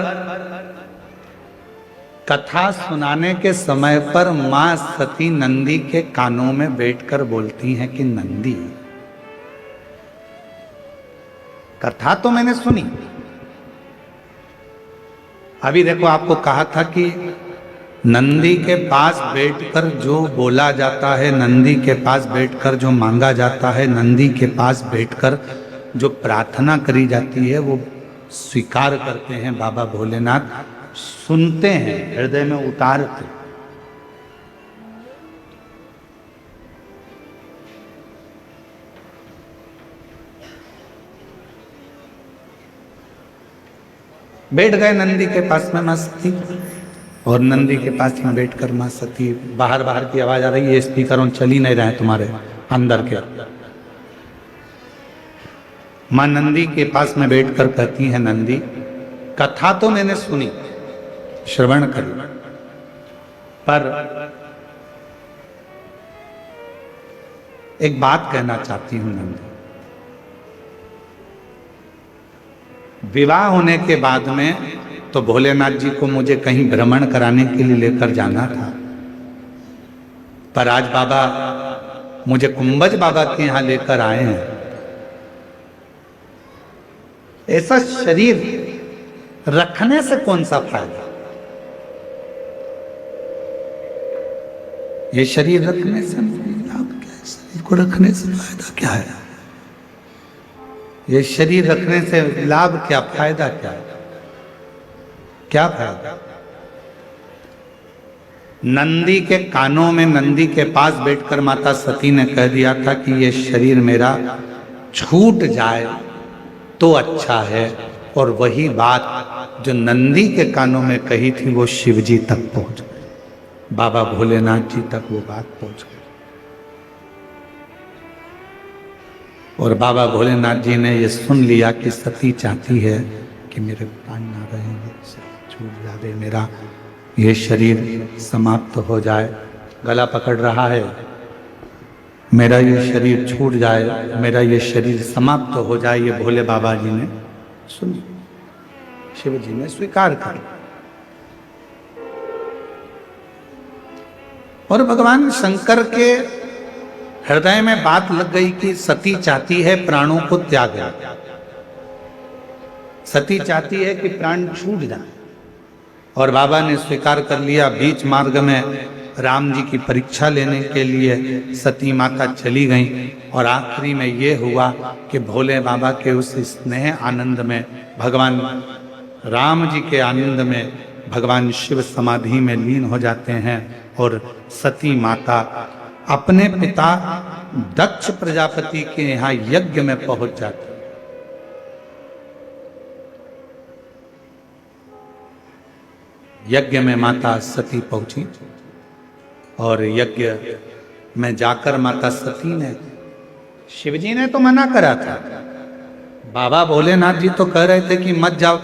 कथा सुनाने के समय पर मां सती नंदी के कानों में बैठकर बोलती हैं कि नंदी, कथा तो मैंने सुनी, अभी देखो आपको कहा था कि नंदी के पास बैठकर जो बोला जाता है, नंदी के पास बैठकर जो मांगा जाता है, नंदी के पास बैठकर जो प्रार्थना करी जाती है, वो स्वीकार करते हैं बाबा भोलेनाथ, सुनते हैं, हृदय में उतारते। बैठ गए नंदी के पास में मां सती, और नंदी के पास में बैठकर मां सती, बाहर बाहर की आवाज आ रही है, स्पीकरों चल ही नहीं रहे तुम्हारे अंदर के। मां नंदी के पास में बैठकर कहती है, नंदी कथा तो मैंने सुनी, श्रवण करी, पर एक बात कहना चाहती हूं नंदी। विवाह होने के बाद में तो भोलेनाथ जी को मुझे कहीं भ्रमण कराने के लिए लेकर जाना था, पर आज बाबा मुझे कुंभज बाबा के यहां लेकर आए हैं। ऐसा शरीर रखने से कौन सा फायदा? ये शरीर रखने से लाभ क्या है? शरीर को रखने से फायदा क्या है? ये शरीर रखने से लाभ क्या, फायदा क्या है? क्या फायदा? नंदी के कानों में, नंदी के पास बैठकर माता सती ने कह दिया था कि ये शरीर मेरा छूट जाए तो अच्छा है, और वही बात जो नंदी के कानों में कही थी वो शिवजी तक पहुंच गई, बाबा भोलेनाथ जी तक वो बात पहुंच गई। और बाबा भोलेनाथ जी ने ये सुन लिया कि सती चाहती है कि मेरे प्राण ना रहेंगे, छूट जाए, मेरा ये शरीर समाप्त हो जाए, गला पकड़ रहा है, मेरा ये शरीर छूट जाए, मेरा ये शरीर समाप्त हो जाए। ये भोले बाबा जी ने सुन, शिव जी ने स्वीकार कर। और भगवान शंकर के हृदय में बात लग गई कि सती चाहती है प्राणों को त्याग, सती चाहती है कि प्राण छूट जाए, और बाबा ने स्वीकार कर लिया। बीच मार्ग में राम जी की परीक्षा लेने के लिए सती माता चली गई, और आखिरी में ये हुआ कि भोले बाबा के उस स्नेह आनंद में, भगवान राम जी के आनंद में भगवान शिव समाधि में लीन हो जाते हैं, और सती माता अपने पिता दक्ष प्रजापति के यहाँ यज्ञ में पहुंच जाती। यज्ञ में माता सती पहुंची, और यज्ञ में जाकर माता सती ने, शिवजी ने तो मना करा था, बाबा भोलेनाथ जी तो कह रहे थे कि मत जाओ,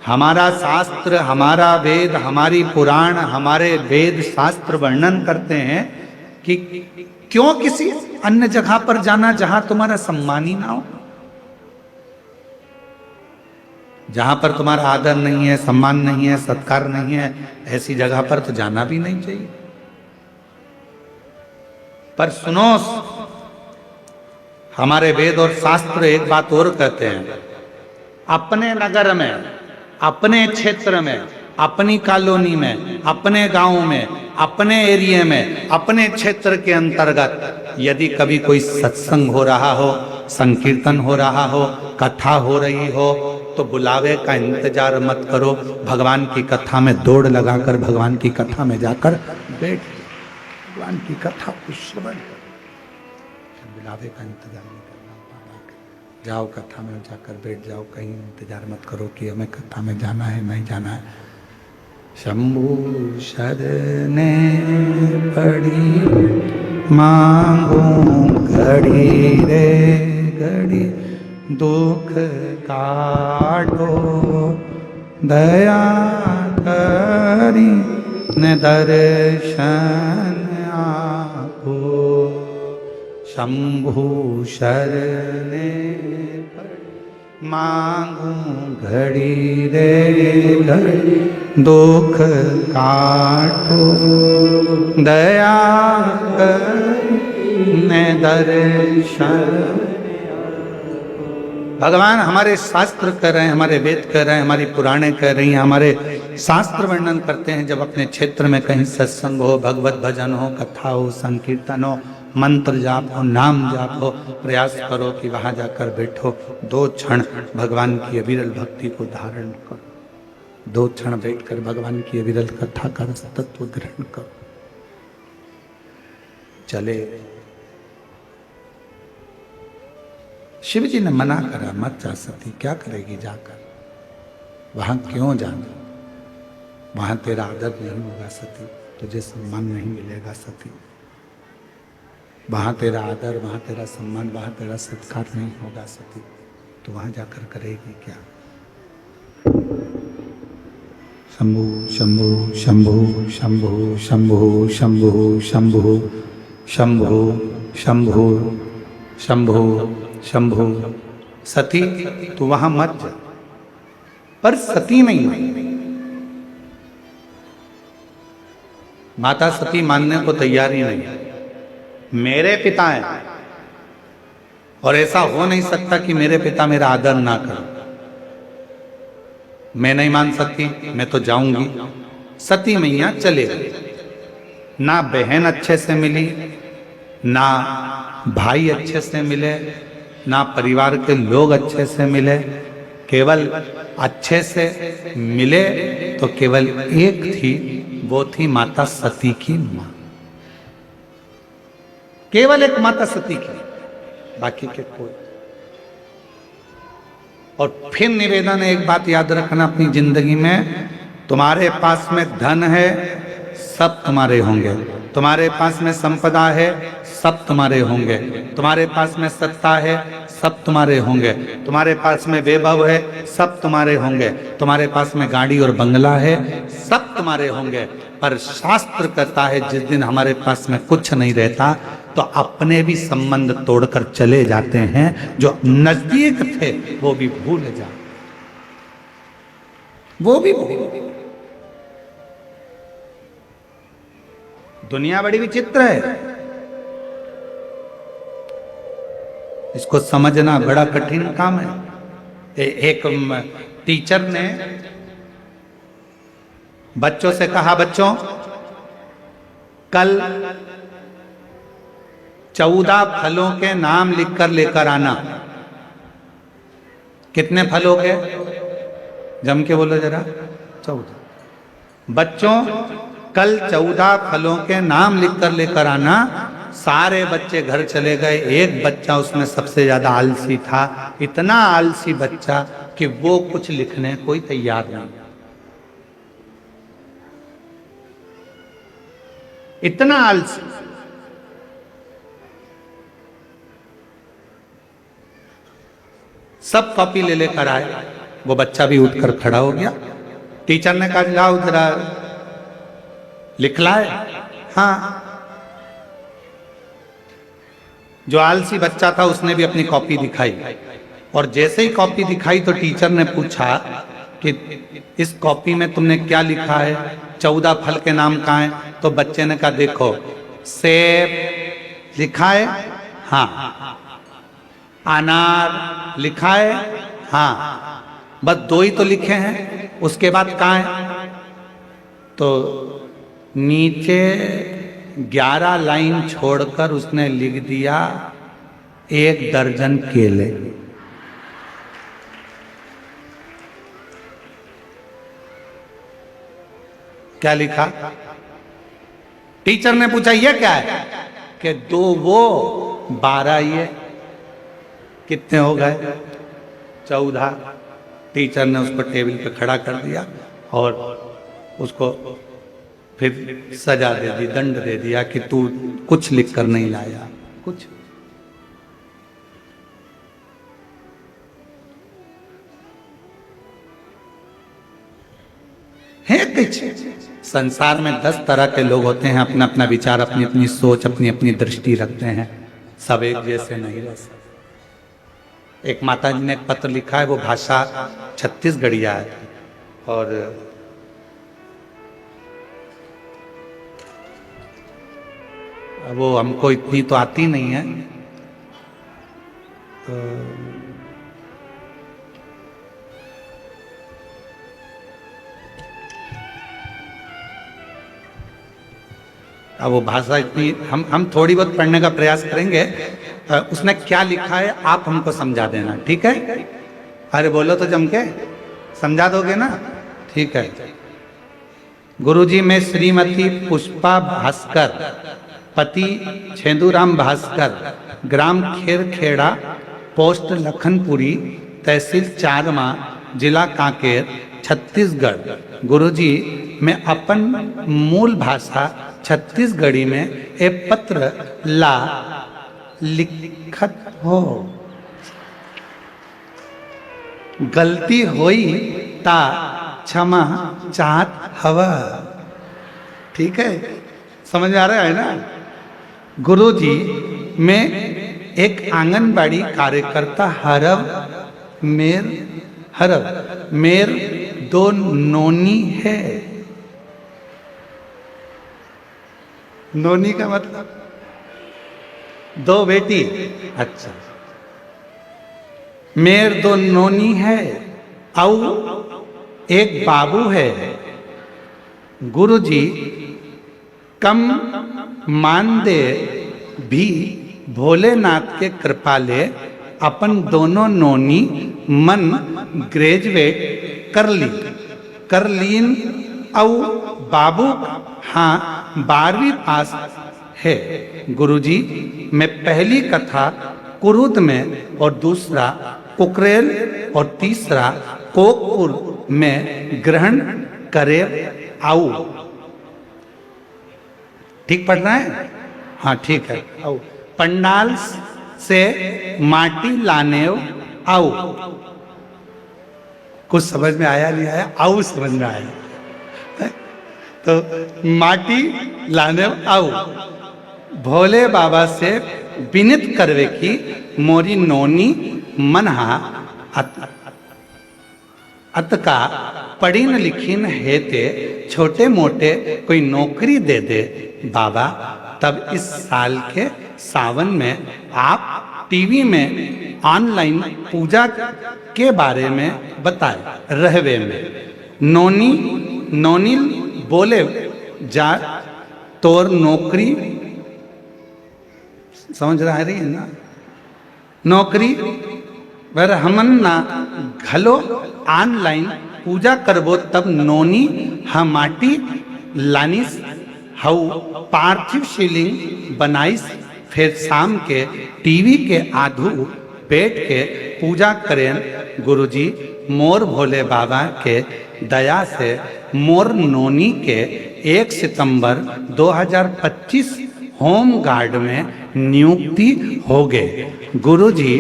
हमारा शास्त्र, हमारा वेद, हमारी पुराण, हमारे वेद शास्त्र वर्णन करते हैं कि क्यों किसी अन्य जगह पर जाना जहां तुम्हारा सम्मान ही ना हो, जहां पर तुम्हारा आदर नहीं है, सम्मान नहीं है, सत्कार नहीं है, ऐसी जगह पर तो जाना भी नहीं चाहिए। पर सुनो, हमारे वेद और शास्त्र एक बात और कहते हैं, अपने नगर में, अपने क्षेत्र में, अपनी कॉलोनी में, अपने गांव में, अपने एरिया में, अपने क्षेत्र के अंतर्गत यदि कभी कोई सत्संग हो रहा हो, संकीर्तन हो रहा हो, कथा हो रही हो, तो बुलावे का इंतजार मत करो। भगवान की कथा में दौड़ लगाकर भगवान की कथा में जाकर बैठ, भगवान की कथा को श्रवण करो। बुलावे का इंतजार नहीं करना, जाओ कथा में जाकर बैठ जाओ, कहीं इंतजार मत करो कि हमें कथा में जाना है नहीं जाना है। शंभु शरने पड़ी मांगू घड़ी रे घड़ी, दुख काटो दया करी न दर्शन आपो। शंभु शरने पड़ी मांगू घड़ी रे घड़ी, दुख काटो दया करी दर्शन। भगवान हमारे शास्त्र कर रहे हैं, हमारे वेद कर रहे हैं, हमारी पुराणे कर रही हैं, हमारे शास्त्र वर्णन करते हैं। जब अपने क्षेत्र में कहीं सत्संग हो, भगवत भजन हो, कथा हो, संकीर्तन हो, मंत्र जाप हो, नाम जाप हो, प्रयास करो कि वहां जाकर बैठो, 2 क्षण भगवान की अविरल भक्ति को धारण करो, 2 क्षण बैठकर भगवान की अविरल कथा का तत्व ग्रहण करो। चले शिव जी ने मना करा, मत जा सती, क्या करेगी जाकर, वहां क्यों जाना, वहां तेरा आदर नहीं होगा सती, तुझे सम्मान नहीं मिलेगा सती, वहां तेरा आदर, वहां तेरा सम्मान, वहां तेरा सत्कार नहीं होगा सती, तो वहां जाकर करेगी क्या। शंभु शंभु शंभु शंभु शंभु शंभु शंभु शंभु शंभु शंभु शंभु। सती तू वहां मत जा, पर सती नहीं, माता सती मानने को तैयार ही नहीं। मेरे पिता हैं और ऐसा हो नहीं सकता कि मेरे पिता मेरा आदर ना करें, मैं नहीं मान सकती, मैं तो जाऊंगी। सती मैया चले गई, ना बहन अच्छे से मिली, ना भाई अच्छे से मिले, ना परिवार के लोग अच्छे से मिले, केवल अच्छे से मिले तो केवल एक थी, वो थी माता सती की मां, केवल एक माता सती की, बाकी के कोई। और फिर निवेदन है, एक बात याद रखना अपनी जिंदगी में, तुम्हारे पास में धन है सब तुम्हारे होंगे, तुम्हारे पास में संपदा है सब तुम्हारे होंगे, तुम्हारे पास में सत्ता है सब तुम्हारे होंगे, तुम्हारे पास में वैभव है सब तुम्हारे होंगे, तुम्हारे पास में गाड़ी और बंगला है सब तुम्हारे होंगे। पर शास्त्र कहता है जिस दिन हमारे पास में कुछ नहीं रहता तो अपने भी संबंध तोड़कर चले जाते हैं, जो नजदीक थे वो भी भूल जाते, वो भी भूल। दुनिया बड़ी विचित्र है, इसको समझना बड़ा कठिन काम है। एक टीचर ने बच्चों से कहा, बच्चों कल 14 फलों के नाम लिखकर लेकर आना। कितने फल हो गए, जम के बोलो जरा। 14 बच्चों कल 14 फलों के नाम लिखकर लेकर आना। सारे बच्चे घर चले गए, एक बच्चा उसमें सबसे ज्यादा आलसी था, इतना आलसी बच्चा कि वो कुछ लिखने कोई तैयार नहीं, इतना आलसी। सब कॉपी ले लेकर आए, वो बच्चा भी उठकर खड़ा हो गया। टीचर ने कहा जाओ जरा लिख लाए। हाँ, जो आलसी बच्चा था उसने भी अपनी कॉपी दिखाई, और जैसे ही कॉपी दिखाई तो टीचर ने पूछा कि इस कॉपी में तुमने क्या लिखा है, 14 फल के नाम कहाँ हैं? तो बच्चे ने कहा देखो सेब लिखा है, हाँ, अनार लिखा है, हाँ, बस 2 ही तो लिखे हैं, उसके बाद कहाँ है? तो नीचे 11 लाइन छोड़कर उसने लिख दिया 1 दर्जन केले। क्या लिखा? टीचर ने पूछा ये क्या है? कि 2 वो 12 ये। कितने हो गए? 14। टीचर ने उसको टेबल पे खड़ा कर दिया और उसको फिर सजा दे दी, दंड दे दिया कि तू कुछ लिख कर नहीं लाया। कुछ है कुछ। संसार में 10 तरह के लोग होते हैं, अपना अपना विचार, अपनी अपनी सोच, अपनी अपनी दृष्टि रखते हैं। सब एक जैसे नहीं रह सकते। एक माता जी ने एक पत्र लिखा है, वो भाषा छत्तीसगढ़िया है और वो हमको इतनी तो आती नहीं है, तो अब वो भाषा इतनी हम थोड़ी बहुत पढ़ने का प्रयास करेंगे। उसने क्या लिखा है आप हमको समझा देना, ठीक है? अरे बोलो तो जम के, समझा दोगे ना? ठीक है। गुरुजी, मैं श्रीमती पुष्पा भास्कर, पति छेदूराम भास्कर, ग्राम खेरखेड़ा, पोस्ट लखनपुरी, तहसील चारमा, जिला कांकेर, छत्तीसगढ़। गुरुजी, मैं अपन मूल भाषा छत्तीसगढ़ी में एक पत्र ला लिखत हो। गलती होई ता क्षमा चाहत हवा। ठीक है, समझ आ रहा है ना? गुरुजी, मैं एक आंगनबाड़ी कार्यकर्ता मेर 2 नोनी है। नोनी का मतलब 2 बेटी। अच्छा, मेर 2 नोनी है और एक बाबू है। गुरुजी, कम मान दे भी भोलेनाथ के कृपा ले अपन दोनों नोनी मन ग्रेजुएट कर लीन और बाबू हाँ 12वीं पास है। गुरुजी, मैं पहली कथा कुरुद में और दूसरा कुकरेल और तीसरा कोकपुर में ग्रहण करे आऊ। ठीक पढ़ रहा है? हाँ ठीक है। आओ, पंडाल से माटी लाने आओ। कुछ समझ में आया नहीं आया? आओ समझ में आया। तो माटी लाने आओ, भोले बाबा से विनित करवे की मोरी नोनी मनहा अतका पढ़ीन लिखीन हेते छोटे मोटे कोई नौकरी दे दे बाबा। तब इस साल के सावन में आप टीवी में ऑनलाइन पूजा के बारे में बताए रहवे में। नोनी बोले जा तोर नौकरी, समझ रहा है ना? नौकरी वर हमन ना घलो ऑनलाइन पूजा करबो तब नोनी हम माटी लानिस हऊ पार्थिव शिवलिंग बनाइस। फिर शाम के टीवी के आधू बैठ के पूजा करें। गुरुजी, मोर भोले बाबा के दया से मोर नोनी के 1 सितंबर 2025 होम गार्ड में नियुक्ति हो गए। गुरुजी,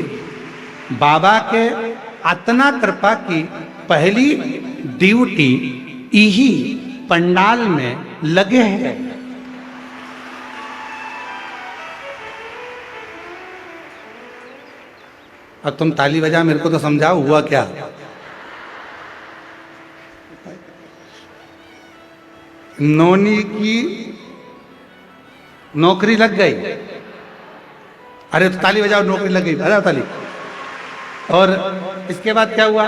बाबा के अतना कृपा की पहली ड्यूटी यही पंडाल में लगे हैं। अब तुम ताली बजा, मेरे को तो समझाओ हुआ क्या? नोनी की नौकरी लग गई। अरे तो ताली बजाओ, नौकरी लग गई, बजाओ ताली। और इसके बाद क्या हुआ?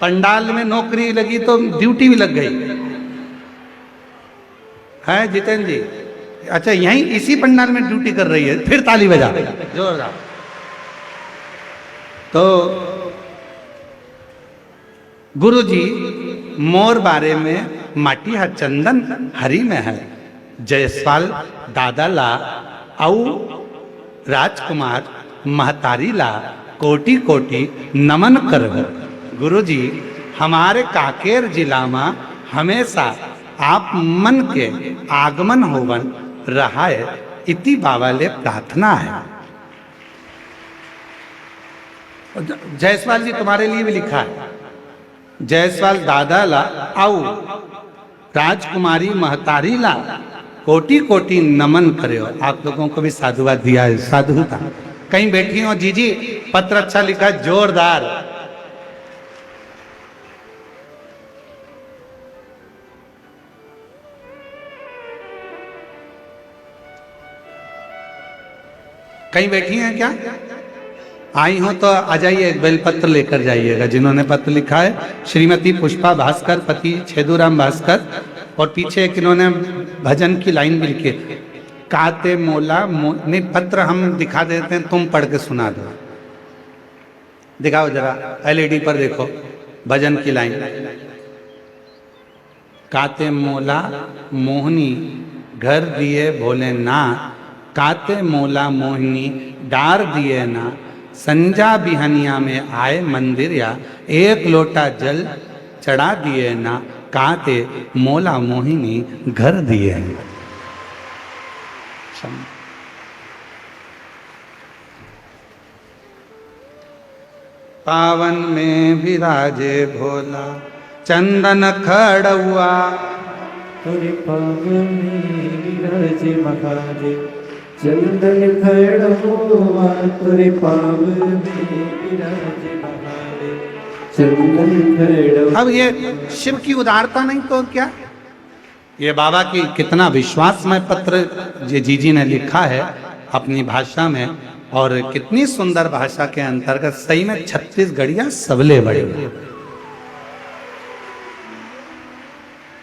पंडाल में नौकरी लगी तो ड्यूटी भी लग गई। है जितेंद्र जी? अच्छा, यहीं इसी पंडाल में ड्यूटी कर रही है, फिर ताली बजा जोरदार। तो गुरु जी मोर बारे में माटी हा चंदन हरी में है, जयसवाल दादा ला औ राजकुमार महतारी ला कोटि कोटि नमन कर। गुरु जी हमारे कांकेर जिला में हमेशा आप मन के आगमन होवन रहा है, इति बाबा ले प्रार्थना है। जयसवाल जी तुम्हारे लिए भी लिखा है, जयसवाल दादा ला औ राजकुमारी महतारी ला कोटि कोटि नमन करो। आप लोगों को भी साधुवाद दिया है, साधुता। कहीं बैठी हो जीजी, पत्र अच्छा लिखा है, जोरदार। कहीं बैठी हैं क्या? आई हो तो आ जाइए, एक बेलपत्र लेकर जाइएगा। जिन्होंने पत्र लिखा है श्रीमती पुष्पा भास्कर, पति छेदूराम भास्कर, और पीछे एक इन्होंने भजन की लाइन भी लिखी, काते मोला नहीं, पत्र हम दिखा देते हैं, तुम पढ़ के सुना दो। दिखाओ जरा, एलईडी पर देखो भजन की लाइन। काते मोला मोहनी घर दिए भोलेनाथ, काते मोला मोहिनी डार दिए ना, संजा बिहनिया में आए मंदिर या, एक लोटा जल चढ़ा दिए ना, काते मोला मोहिनी घर दिए ना। पावन में विराजे भोला चंदन खड़ुआ, तुरे पावन में विराजे महादेव चंदन खड़ुआ, तुरे पावन में विराजे महादेव चंदन खड़ुआ। अब ये शिव की उदारता नहीं तो क्या? ये बाबा की कितना विश्वासमय पत्र ये जीजी ने लिखा है अपनी भाषा में, और कितनी सुंदर भाषा के अंतर्गत सही में छत्तीसगढ़िया सबले बड़े।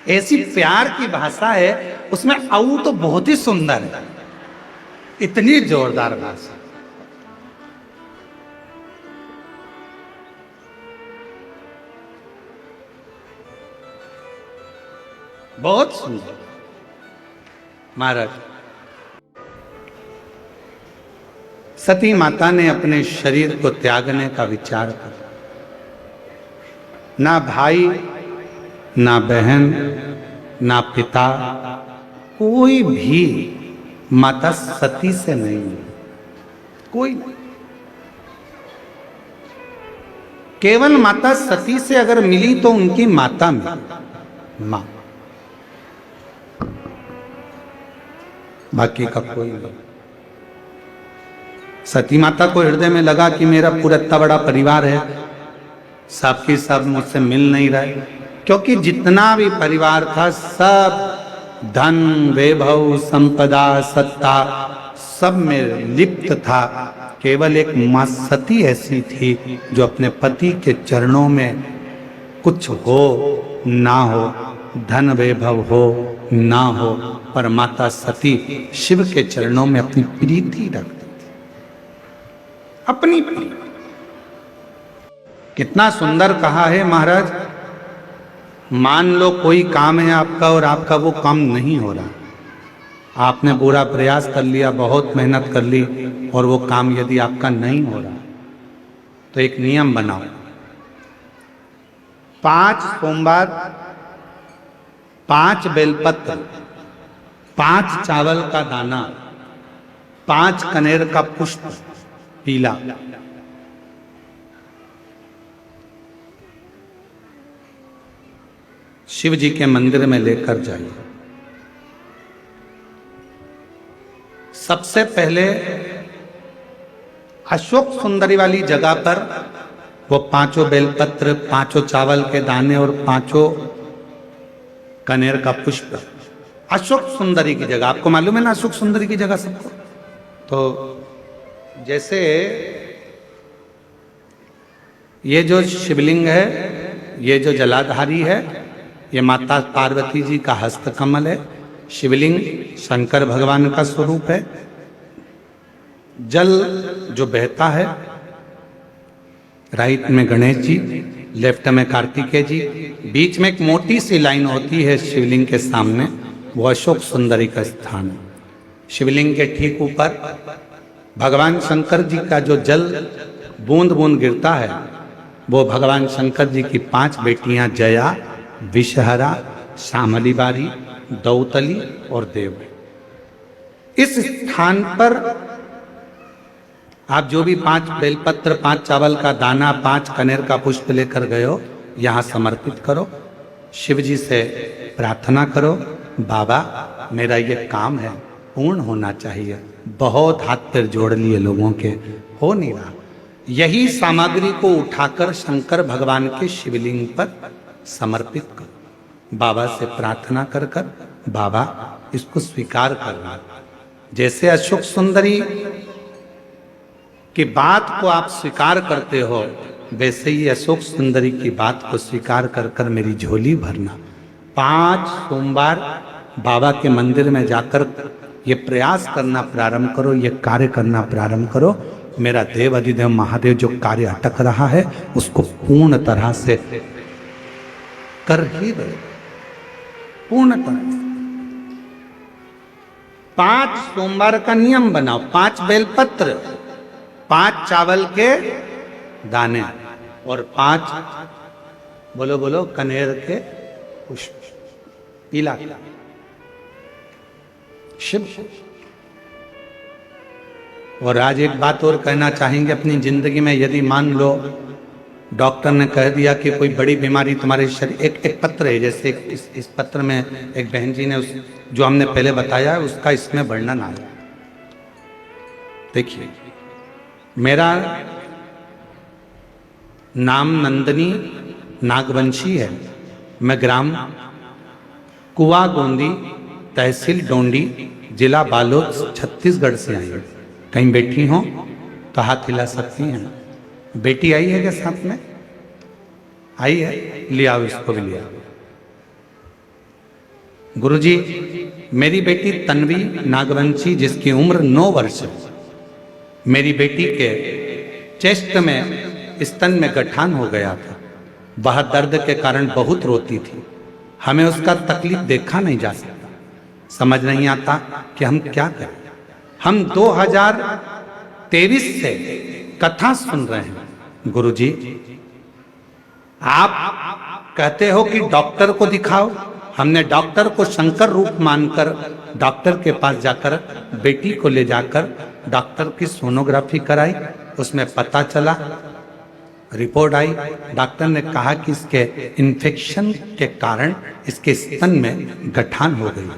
ऐसी प्यार की भाषा है, उसमें औ तो बहुत ही सुंदर है, इतनी जोरदार भाषा। बहुत सुंदर। महाराज, सती माता ने अपने शरीर को त्यागने का विचार किया। ना भाई, ना बहन, ना पिता, कोई भी माता सती से नहीं मिली, कोई नहीं। केवल माता सती से अगर मिली तो उनकी माता मिली, मां, बाकी का कोई नहीं। सती माता को हृदय में लगा कि मेरा पूरा इतना बड़ा परिवार है, सब के सब मुझसे मिल नहीं रहे, क्योंकि जितना भी परिवार था सब धन, वैभव, संपदा, सत्ता सब में लिप्त था। केवल एक मां सती ऐसी थी जो अपने पति के चरणों में कुछ हो ना हो, धन वैभव हो ना हो, पर माता सती शिव के चरणों में अपनी प्रीति रखती थी, अपनी प्रीति। कितना सुंदर कहा है महाराज। मान लो कोई काम है आपका और आपका वो काम नहीं हो रहा, आपने पूरा प्रयास कर लिया, बहुत मेहनत कर ली, और वो काम यदि आपका नहीं हो रहा तो एक नियम बनाओ, 5 सोमवार, 5 बेलपत्र, 5 चावल का दाना, 5 कनेर का पुष्प पीला, शिव जी के मंदिर में लेकर जाइए। सबसे पहले अशोक सुंदरी वाली जगह पर वो 5 बेलपत्र, 5 चावल के दाने और 5 कनेर का पुष्प, अशोक सुंदरी की जगह, आपको मालूम है ना अशोक सुंदरी की जगह सबको। तो जैसे ये जो शिवलिंग है, ये जो जलाधारी है, ये माता पार्वती जी का हस्त कमल है, शिवलिंग शंकर भगवान का स्वरूप है। जल जो बहता है, राइट में गणेश जी, लेफ्ट में कार्तिकेय जी, बीच में एक मोटी सी लाइन होती है शिवलिंग के सामने, वो अशोक सुंदरी का स्थान है। शिवलिंग के ठीक ऊपर भगवान शंकर जी का जो जल बूंद बूंद गिरता है, वो भगवान शंकर जी की 5 बेटियां जया, विषहरा, शामली बारी, दौतली और देव। इस स्थान पर आप जो भी 5 बेलपत्र, 5 चावल का दाना, 5 कनेर का पुष्प लेकर गए हो, यहाँ समर्पित करो। शिव जी से प्रार्थना करो, बाबा मेरा ये काम है पूर्ण होना चाहिए। बहुत हाथ पैर जोड़ लिए लोगों के, हो नहीं रहा। यही सामग्री को उठाकर शंकर भगवान के शिवलिंग पर समर्पित करो। बाबा से प्रार्थना कर कर बाबा इसको स्वीकार करना। जैसे अशोक सुंदरी की बात को आप स्वीकार करते हो, वैसे ही अशोक सुंदरी की बात को स्वीकार कर कर मेरी झोली भरना। 5 सोमवार बाबा के मंदिर में जाकर ये प्रयास करना प्रारंभ करो, ये कार्य करना प्रारंभ करो। मेरा देव अधिदेव महादेव जो कार्य अटक रहा है उसको पूर्ण तरह से कर ही दो, पूर्ण तरह से। 5 सोमवार का नियम बनाओ, 5 बेलपत्र, 5 चावल के दाने और 5 बोलो बोलो कनेर के पुष्प, पीला शिव। और आज एक बात और कहना चाहेंगे अपनी जिंदगी में, यदि मान लो डॉक्टर ने कह दिया कि कोई बड़ी बीमारी तुम्हारे शरीर, एक पत्र है, जैसे इस पत्र में एक बहन जी ने उस जो हमने पहले बताया है उसका इसमें वर्णन आया। देखिए, मेरा नाम नंदनी नागवंशी है। मैं ग्राम कुआ गोंदी, तहसील डोंडी, जिला बालोद, छत्तीसगढ़ से आई हूँ। कहीं बैठी हो तो हाथ हिला सकती हैं। बेटी आई है क्या साथ में? आई है, लिया इसको भी लिया। गुरुजी, मेरी बेटी तन्वी नागवंशी जिसकी उम्र 9 वर्ष है, मेरी बेटी के चेस्ट में स्तन में गठान हो गया था। वह दर्द के कारण बहुत रोती थी। हमें उसका तकलीफ देखा नहीं जा सकता, समझ नहीं आता कि हम क्या करें। हम 2023 से कथा सुन रहे हैं। गुरुजी, आप कहते हो कि डॉक्टर को दिखाओ। हमने डॉक्टर को शंकर रूप मानकर डॉक्टर के पास जाकर बेटी को ले जाकर डॉक्टर की सोनोग्राफी कराई। उसमें पता चला, रिपोर्ट आई, डॉक्टर ने कहा कि इसके इन्फेक्शन के कारण इसके स्तन में गठान हो गई।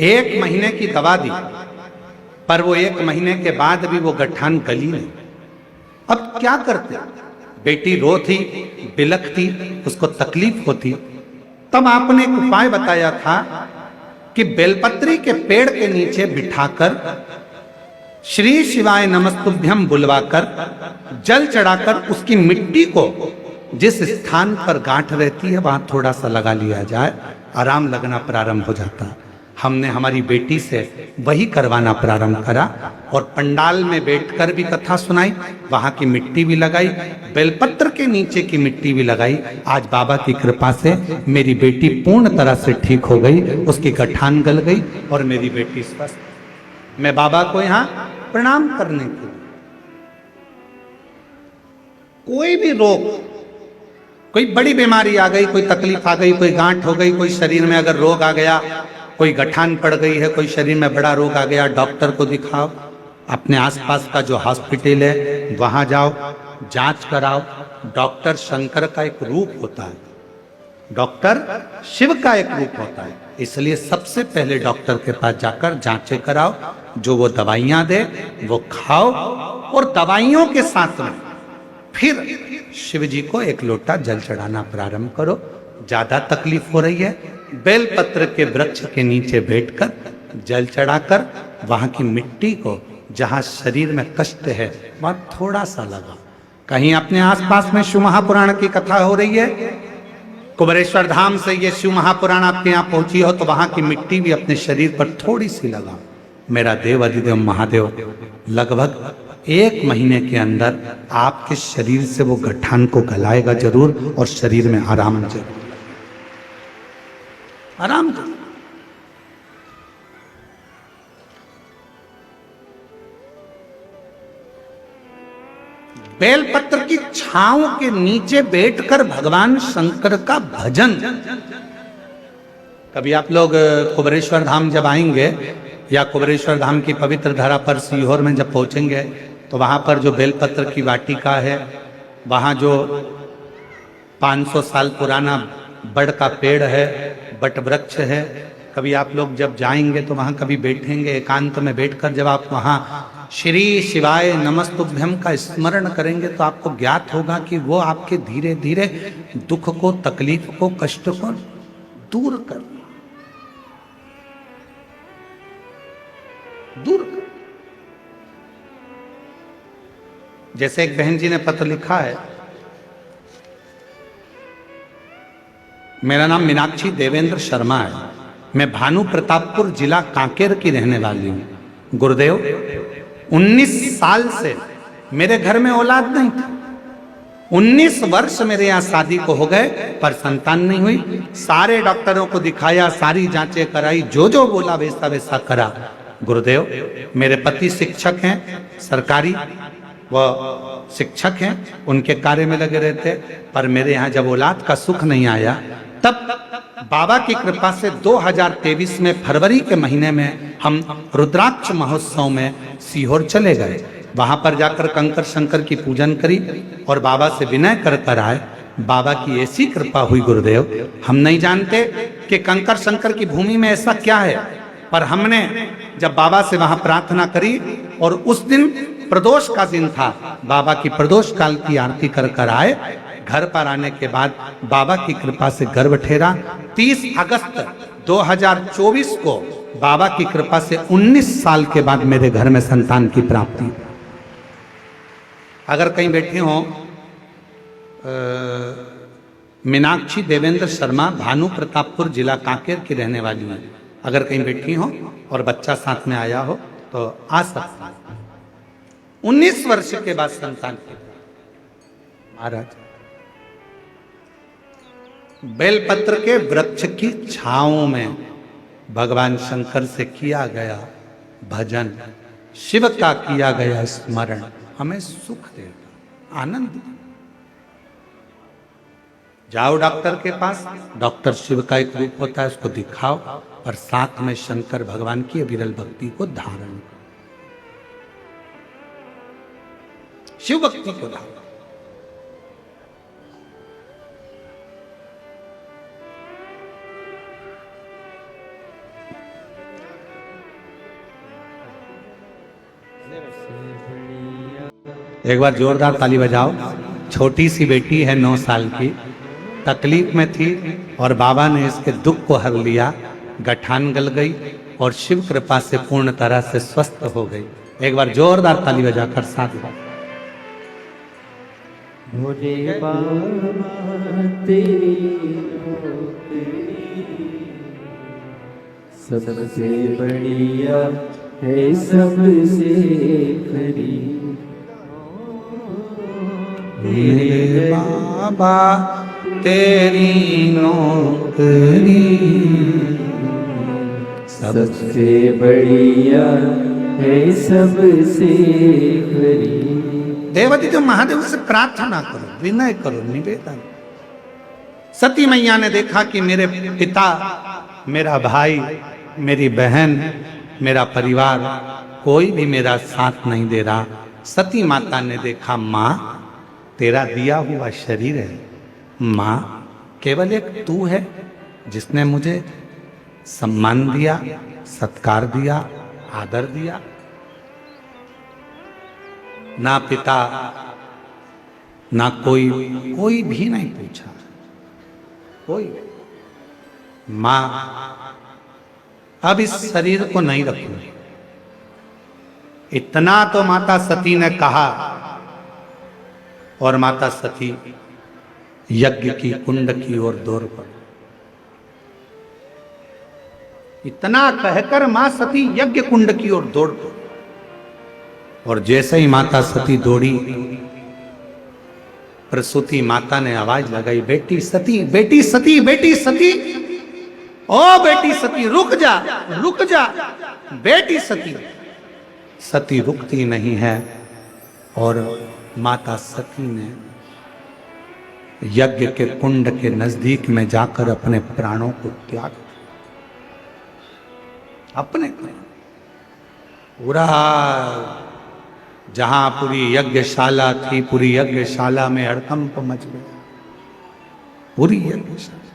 1 महीने की दवा दी, पर वो 1 महीने के बाद भी वो गठान गली नहीं। अब क्या करते? बेटी रोती, बिलखती, उसको तकलीफ होती। तब आपने एक उपाय बताया था कि बेलपत्री के पेड़ के नीचे बिठाकर श्री शिवाय नमस्तुभ्यम बुलवाकर जल चढ़ाकर उसकी मिट्टी को जिस स्थान पर गांठ रहती है वहां थोड़ा सा लगा लिया जाए, आराम लगना प्रारंभ हो जाता है। हमने हमारी बेटी से वही करवाना प्रारंभ करा और पंडाल में बैठकर भी कथा सुनाई, वहां की मिट्टी भी लगाई, बेलपत्र के नीचे की मिट्टी भी लगाई। आज बाबा की कृपा से मेरी बेटी पूर्ण तरह से ठीक हो गई, उसकी गठान गल गई और मेरी बेटी स्वस्थ। मैं बाबा को यहाँ प्रणाम करने के लिए, कोई भी रोग, कोई बड़ी बीमारी आ गई, कोई तकलीफ आ गई, कोई गांठ हो गई, कोई शरीर में अगर रोग आ गया, कोई गठान पड़ गई है, कोई शरीर में बड़ा रोग आ गया, डॉक्टर को दिखाओ। अपने आसपास का जो हॉस्पिटल है वहां जाओ, जांच कराओ। डॉक्टर शंकर का एक रूप होता है, डॉक्टर शिव का एक रूप होता है। इसलिए सबसे पहले डॉक्टर के पास जाकर जांचें कराओ, जो वो दवाइयां दे वो खाओ और दवाइयों के साथ में फिर शिव जी को 1 लोटा जल चढ़ाना प्रारंभ करो। ज्यादा तकलीफ हो रही है, बेलपत्र के वृक्ष के नीचे बैठकर जल चढ़ाकर वहां की मिट्टी को जहां शरीर में कष्ट है वहां थोड़ा सा लगा। कहीं अपने आसपास में शिव महापुराण की कथा हो रही है, कुबेरेश्वर धाम से ये शिव महापुराण आपके यहाँ पहुंची हो तो वहां की मिट्टी भी अपने शरीर पर थोड़ी सी लगाओ। मेरा देव अधिदेव महादेव लगभग 1 महीने के अंदर आपके शरीर से वो गठान को गलाएगा जरूर और शरीर में आराम जरूर, आराम जरूर। बेलपत्र की छांव के नीचे बैठकर भगवान शंकर का भजन। कभी आप लोग कुबेरेश्वर धाम जब आएंगे या कुबेरेश्वर धाम की पवित्र धरा पर सीहोर में जब पहुंचेंगे तो वहां पर जो बेलपत्र की वाटिका है, वहां जो 500 साल पुराना बड़ का पेड़ है, बट वृक्ष है, कभी आप लोग जब जाएंगे तो वहां कभी बैठेंगे एकांत में बैठकर, जब आप वहां श्री शिवाय नमस्तुभ्यम का स्मरण करेंगे तो आपको ज्ञात होगा कि वो आपके धीरे धीरे दुख को, तकलीफ को, कष्ट को दूर कर जैसे एक बहन जी ने पत्र लिखा है, मेरा नाम मीनाक्षी देवेंद्र शर्मा है, मैं भानु प्रतापपुर जिला कांकेर की रहने वाली हूं। गुरुदेव, 19 साल से मेरे घर में औलाद नहीं थी। 19 वर्ष मेरे यहाँ शादी को हो गए पर संतान नहीं हुई। सारे डॉक्टरों को दिखाया, सारी जांचें कराई, जो जो बोला वैसा वैसा करा। गुरुदेव, मेरे पति शिक्षक हैं, सरकारी वो शिक्षक हैं, उनके कार्य में लगे रहते, पर मेरे यहाँ जब औलाद का सुख नहीं आया तब बाबा की कृपा से 2023 में फरवरी के महीने में हम रुद्राक्ष महोत्सव में सीहोर चले गए। वहां पर जाकर कंकर शंकर की पूजन करी और बाबा से विनय कर कर आए। बाबा की ऐसी कृपा हुई गुरुदेव, हम नहीं जानते कि कंकर शंकर की भूमि में ऐसा क्या है, पर हमने जब बाबा से वहां प्रार्थना करी और उस दिन प्रदोष का दिन था, बाबा की प्रदोष काल की आरती कर कर आए। घर पर आने के बाद बाबा की कृपा से गर्भ ठहरा। 30 अगस्त 2024 को बाबा की कृपा से 19 साल के बाद मेरे घर में संतान की प्राप्ति। अगर कहीं बैठे हो, मीनाक्षी देवेंद्र शर्मा, भानु प्रतापपुर जिला कांकेर की रहने वाली है, अगर कहीं बैठी हो और बच्चा साथ में आया हो तो आ सकता। 19 वर्ष के बाद संतान की। महाराज, बेलपत्र के वृक्ष की छांव में भगवान शंकर से किया गया भजन, शिव का किया गया स्मरण हमें सुख देगा, आनंद देगा। जाओ डॉक्टर के पास, डॉक्टर शिव का एक रूप होता है, उसको दिखाओ और साथ में शंकर भगवान की विरल भक्ति को धारण करो, शिव भक्ति को धारण। एक बार जोरदार ताली बजाओ। छोटी सी बेटी है 9 साल की, तकलीफ में थी और बाबा ने इसके दुख को हर लिया, गठान गल गई और शिव कृपा से पूर्ण तरह से स्वस्थ हो गई। एक बार जोरदार ताली बजाकर साथ में। भोले बाबा तेरी नौकरी सबसे बढ़िया है, सबसे खरी। मेरे बाबा तेरी नौकरी सबसे बढ़िया है, सबसे खरी। देवती तो महादेव से प्रार्थना करो, विनय करो, निवेदन। सती मैया ने देखा कि मेरे पिता, मेरा भाई, मेरी बहन, मेरा परिवार कोई भी मेरा साथ नहीं दे रहा। सती माता ने देखा, माँ तेरा दिया हुआ शरीर है, माँ केवल एक तू है जिसने मुझे सम्मान दिया, सत्कार दिया, आदर दिया। ना पिता ना कोई भी नहीं पूछा, कोई। माँ अब इस शरीर को नहीं रखूंगी, इतना तो माता सती ने कहा और माता सती यज्ञ की कुंड की ओर दौड़ पड़ी। इतना कहकर मां सती यज्ञ कुंड की ओर दौड़ पड़ी और जैसे ही माता सती दौड़ी, प्रसूति माता ने आवाज लगाई, बेटी सती, बेटी सती, बेटी सती, ओ बेटी सती रुक जा, रुक जा, बेटी सती। सती रुकती नहीं है और माता सती ने यज्ञ के कुंड के नजदीक में जाकर अपने प्राणों को त्याग, अपने पूरा जहां पूरी यज्ञशाला थी, पूरी यज्ञशाला में हड़कंप मच गया, पूरी यज्ञशाला।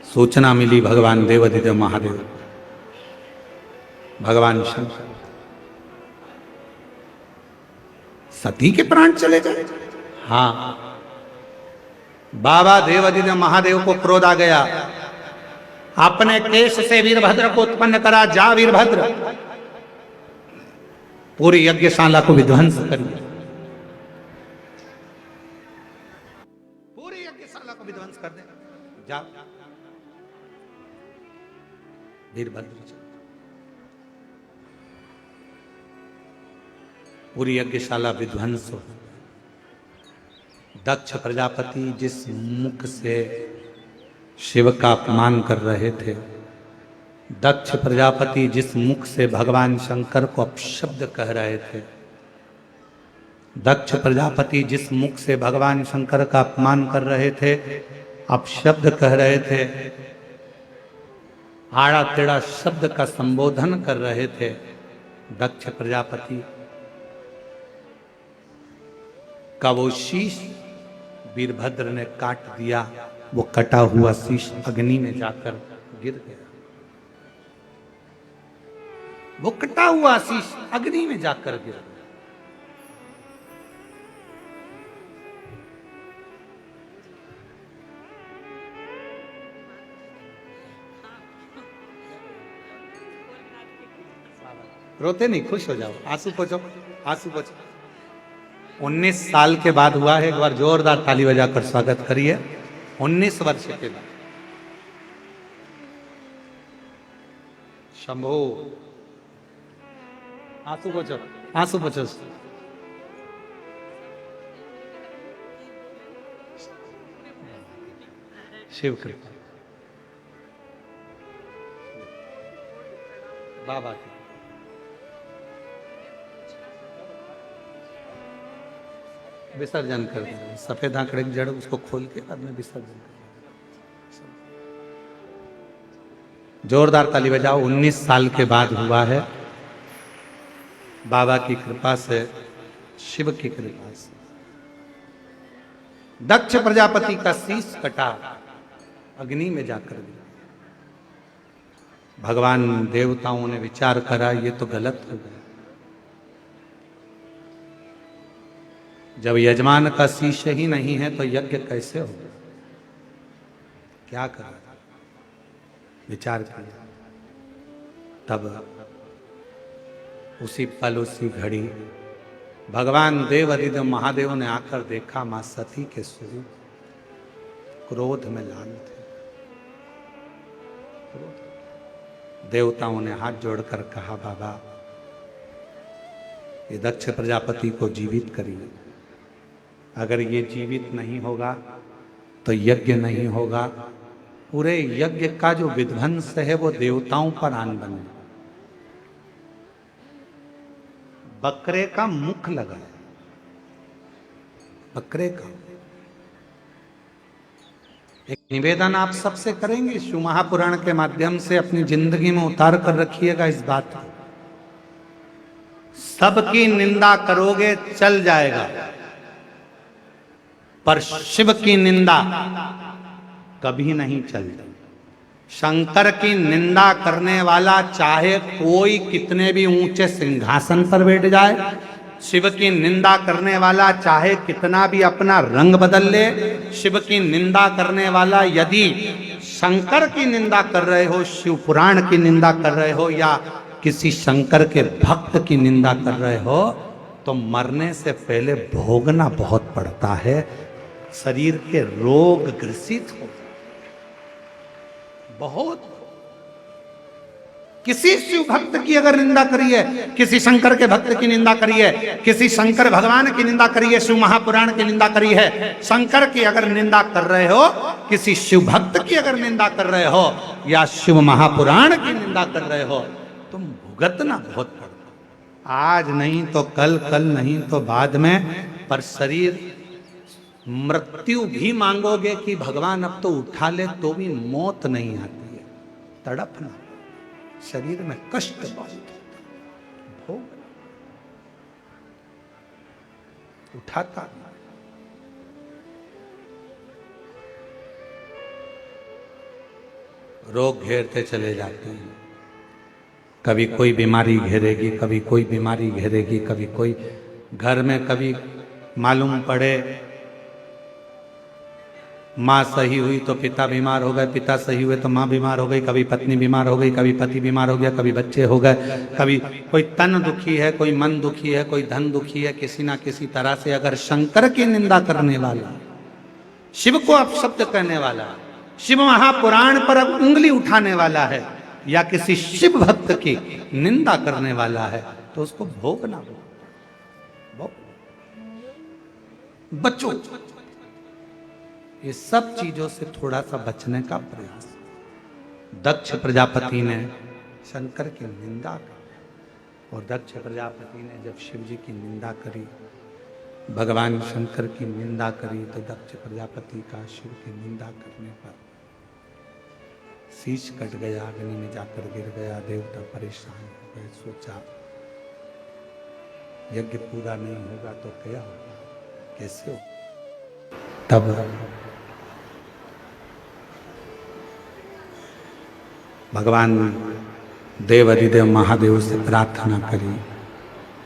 सूचना मिली भगवान देवाधिदेव महादेव, भगवान शंकर, सती के प्राण चले गए। हाँ, बाबा देवाधिदेव महादेव को क्रोध आ गया, अपने केश से वीरभद्र को उत्पन्न करा, जा वीरभद्र, पूरी यज्ञशाला को विध्वंस करिए, पूरी यज्ञशाला को विध्वंस कर दे, जा। वीरभद्र पूरी यज्ञशाला विध्वंस हो। दक्ष प्रजापति जिस मुख से शिव का अपमान कर रहे थे, दक्ष प्रजापति जिस मुख से भगवान शंकर को अपशब्द कह रहे थे, दक्ष प्रजापति जिस मुख से भगवान शंकर का अपमान कर रहे थे, अपशब्द कह रहे थे, आड़ा टेढ़ा शब्द का संबोधन कर रहे थे, दक्ष प्रजापति का वो शीश वीरभद्र ने काट दिया। वो कटा हुआ शीश अग्नि में जाकर गिर गया, वो कटा हुआ शीश अग्नि में जाकर गिर गया। रोते नहीं, खुश हो जाओ, आंसू पोछो, आंसू पोछो। 19 साल के बाद हुआ है, एक बार जोरदार ताली बजाकर स्वागत करिए। 19 वर्ष के बाद शंभो, आंसू पोछो, आंसू पोछो। शिव कृपा बाबा की। विसर्जन कर दें, सफेद आंकड़े की जड़ उसको खोल के बाद में विसर्जन कर। जोरदार ताली बजाओ। 19 साल के बाद हुआ है, बाबा की कृपा से, शिव की कृपा से। दक्ष प्रजापति का शीश कटा, अग्नि में जाकर गिरा। भगवान देवताओं ने विचार करा, ये तो गलत हो गया। जब यजमान का शीश ही नहीं है तो यज्ञ कैसे होगा? क्या करें? विचार किया। तब उसी पल, उसी घड़ी भगवान देवाधिदेव महादेव ने आकर देखा, मां सती के स्वरूप क्रोध में लाल थे। देवताओं ने हाथ जोड़कर कहा, बाबा ये दक्ष प्रजापति को जीवित करिए। अगर ये जीवित नहीं होगा तो यज्ञ नहीं होगा। पूरे यज्ञ का जो विध्वंस है वो देवताओं पर आन बने। बकरे का मुख लगा, बकरे का। एक निवेदन आप सबसे करेंगे, शिव महापुराण के माध्यम से अपनी जिंदगी में उतार कर रखिएगा इस बात को। सबकी निंदा करोगे चल जाएगा, पर शिव की निंदा कभी नहीं चलती। शंकर की निंदा करने वाला चाहे कोई कितने भी ऊंचे सिंहासन पर बैठ जाए, शिव की निंदा करने वाला चाहे कितना भी अपना रंग बदल ले, शिव की निंदा करने वाला यदि शंकर की निंदा कर रहे हो, शिव पुराण की निंदा कर रहे हो, या किसी शंकर के भक्त की निंदा कर रहे हो, तो मरने से पहले भोगना बहुत पड़ता है, शरीर के रोग ग्रसित हो बहुत। किसी शिव भक्त की अगर निंदा करी है, किसी शंकर के भक्त की निंदा करी है, किसी शंकर भगवान की निंदा करी है, शिव महापुराण की निंदा करी है, शंकर की अगर निंदा कर रहे हो, किसी शिव भक्त की अगर निंदा कर रहे हो या शिव महापुराण की निंदा कर रहे हो, तुम भुगतना बहुत पड़ता। आज नहीं तो कल, कल नहीं तो बाद में, पर शरीर मृत्यु भी मांगोगे कि भगवान अब तो उठा ले, तो भी मौत नहीं आती है। तड़पना, शरीर में कष्ट बहुत, भोग उठाता। रोग घेरते चले जाते हैं, कभी कोई बीमारी घेरेगी, कभी कोई बीमारी घेरेगी, कभी कोई घर में, कभी मालूम पड़े माँ सही हुई तो पिता बीमार हो गए, पिता सही हुए तो माँ बीमार हो गई, कभी पत्नी बीमार हो गई, कभी पति बीमार हो गया, कभी बच्चे हो गए, कभी कोई तन दुखी है, कोई मन दुखी है, कोई धन दुखी है। किसी ना किसी तरह से अगर शंकर की निंदा करने वाला, शिव को अपशब्द करने वाला, शिव महापुराण पर अब उंगली उठाने वाला है, या किसी शिव भक्त की निंदा करने वाला है, तो उसको भोगना। बच्चों, ये सब चीजों से थोड़ा सा बचने का प्रयास। दक्ष प्रजापति ने शंकर की निंदा की, और दक्ष प्रजापति ने जब शिव जी की निंदा करी, भगवान शंकर की निंदा करी, तो दक्ष प्रजापति का शिव की निंदा करने पर शीश कट गया, अग्नि में जाकर गिर गया। देवता परेशान हो गए, सोचा यज्ञ पूरा नहीं होगा तो क्या होगा, कैसे हो। तब भगवान देव अधिदेव महादेव से प्रार्थना करी,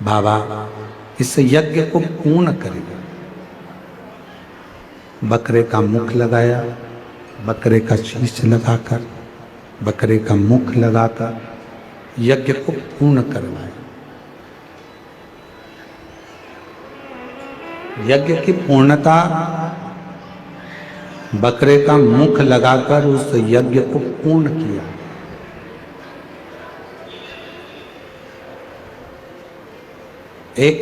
बाबा इस यज्ञ को पूर्ण करिए। बकरे का मुख लगाया, बकरे का शीश लगाकर, बकरे का मुख लगाकर यज्ञ को पूर्ण करवाया। यज्ञ की पूर्णता बकरे का मुख लगाकर उस यज्ञ को पूर्ण किया। एक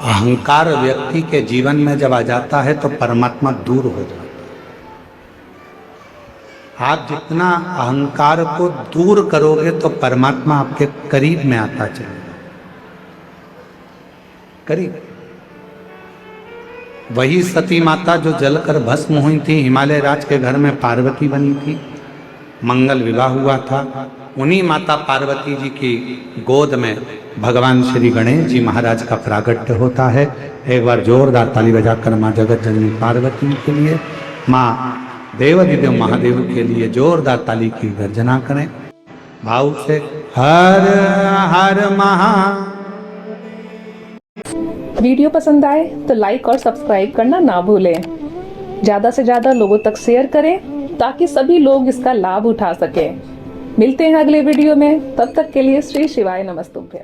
अहंकार व्यक्ति के जीवन में जब आ जाता है तो परमात्मा दूर हो जाता है। आप जितना अहंकार को दूर करोगे तो परमात्मा आपके करीब में आता चलेगा, करीब। वही सती माता जो जलकर भस्म हुई थी, हिमालय राज के घर में पार्वती बनी थी, मंगल विवाह हुआ था। उन्हीं माता पार्वती जी की गोद में भगवान श्री गणेश जी महाराज का प्रागट्य होता है। एक बार जोरदार ताली बजाकर माँ जगत जननी पार्वती के लिए, माँ देवाधिदेव महादेव के लिए जोरदार ताली की गर्जना करें भाव से। हर हर महा। वीडियो पसंद आए तो लाइक और सब्सक्राइब करना ना भूलें। ज़्यादा से ज़्यादा लोगों तक शेयर करें ताकि सभी लोग इसका लाभ उठा सकें। मिलते हैं अगले वीडियो में, तब तक के लिए श्री शिवाय नमस्तुभ्यं।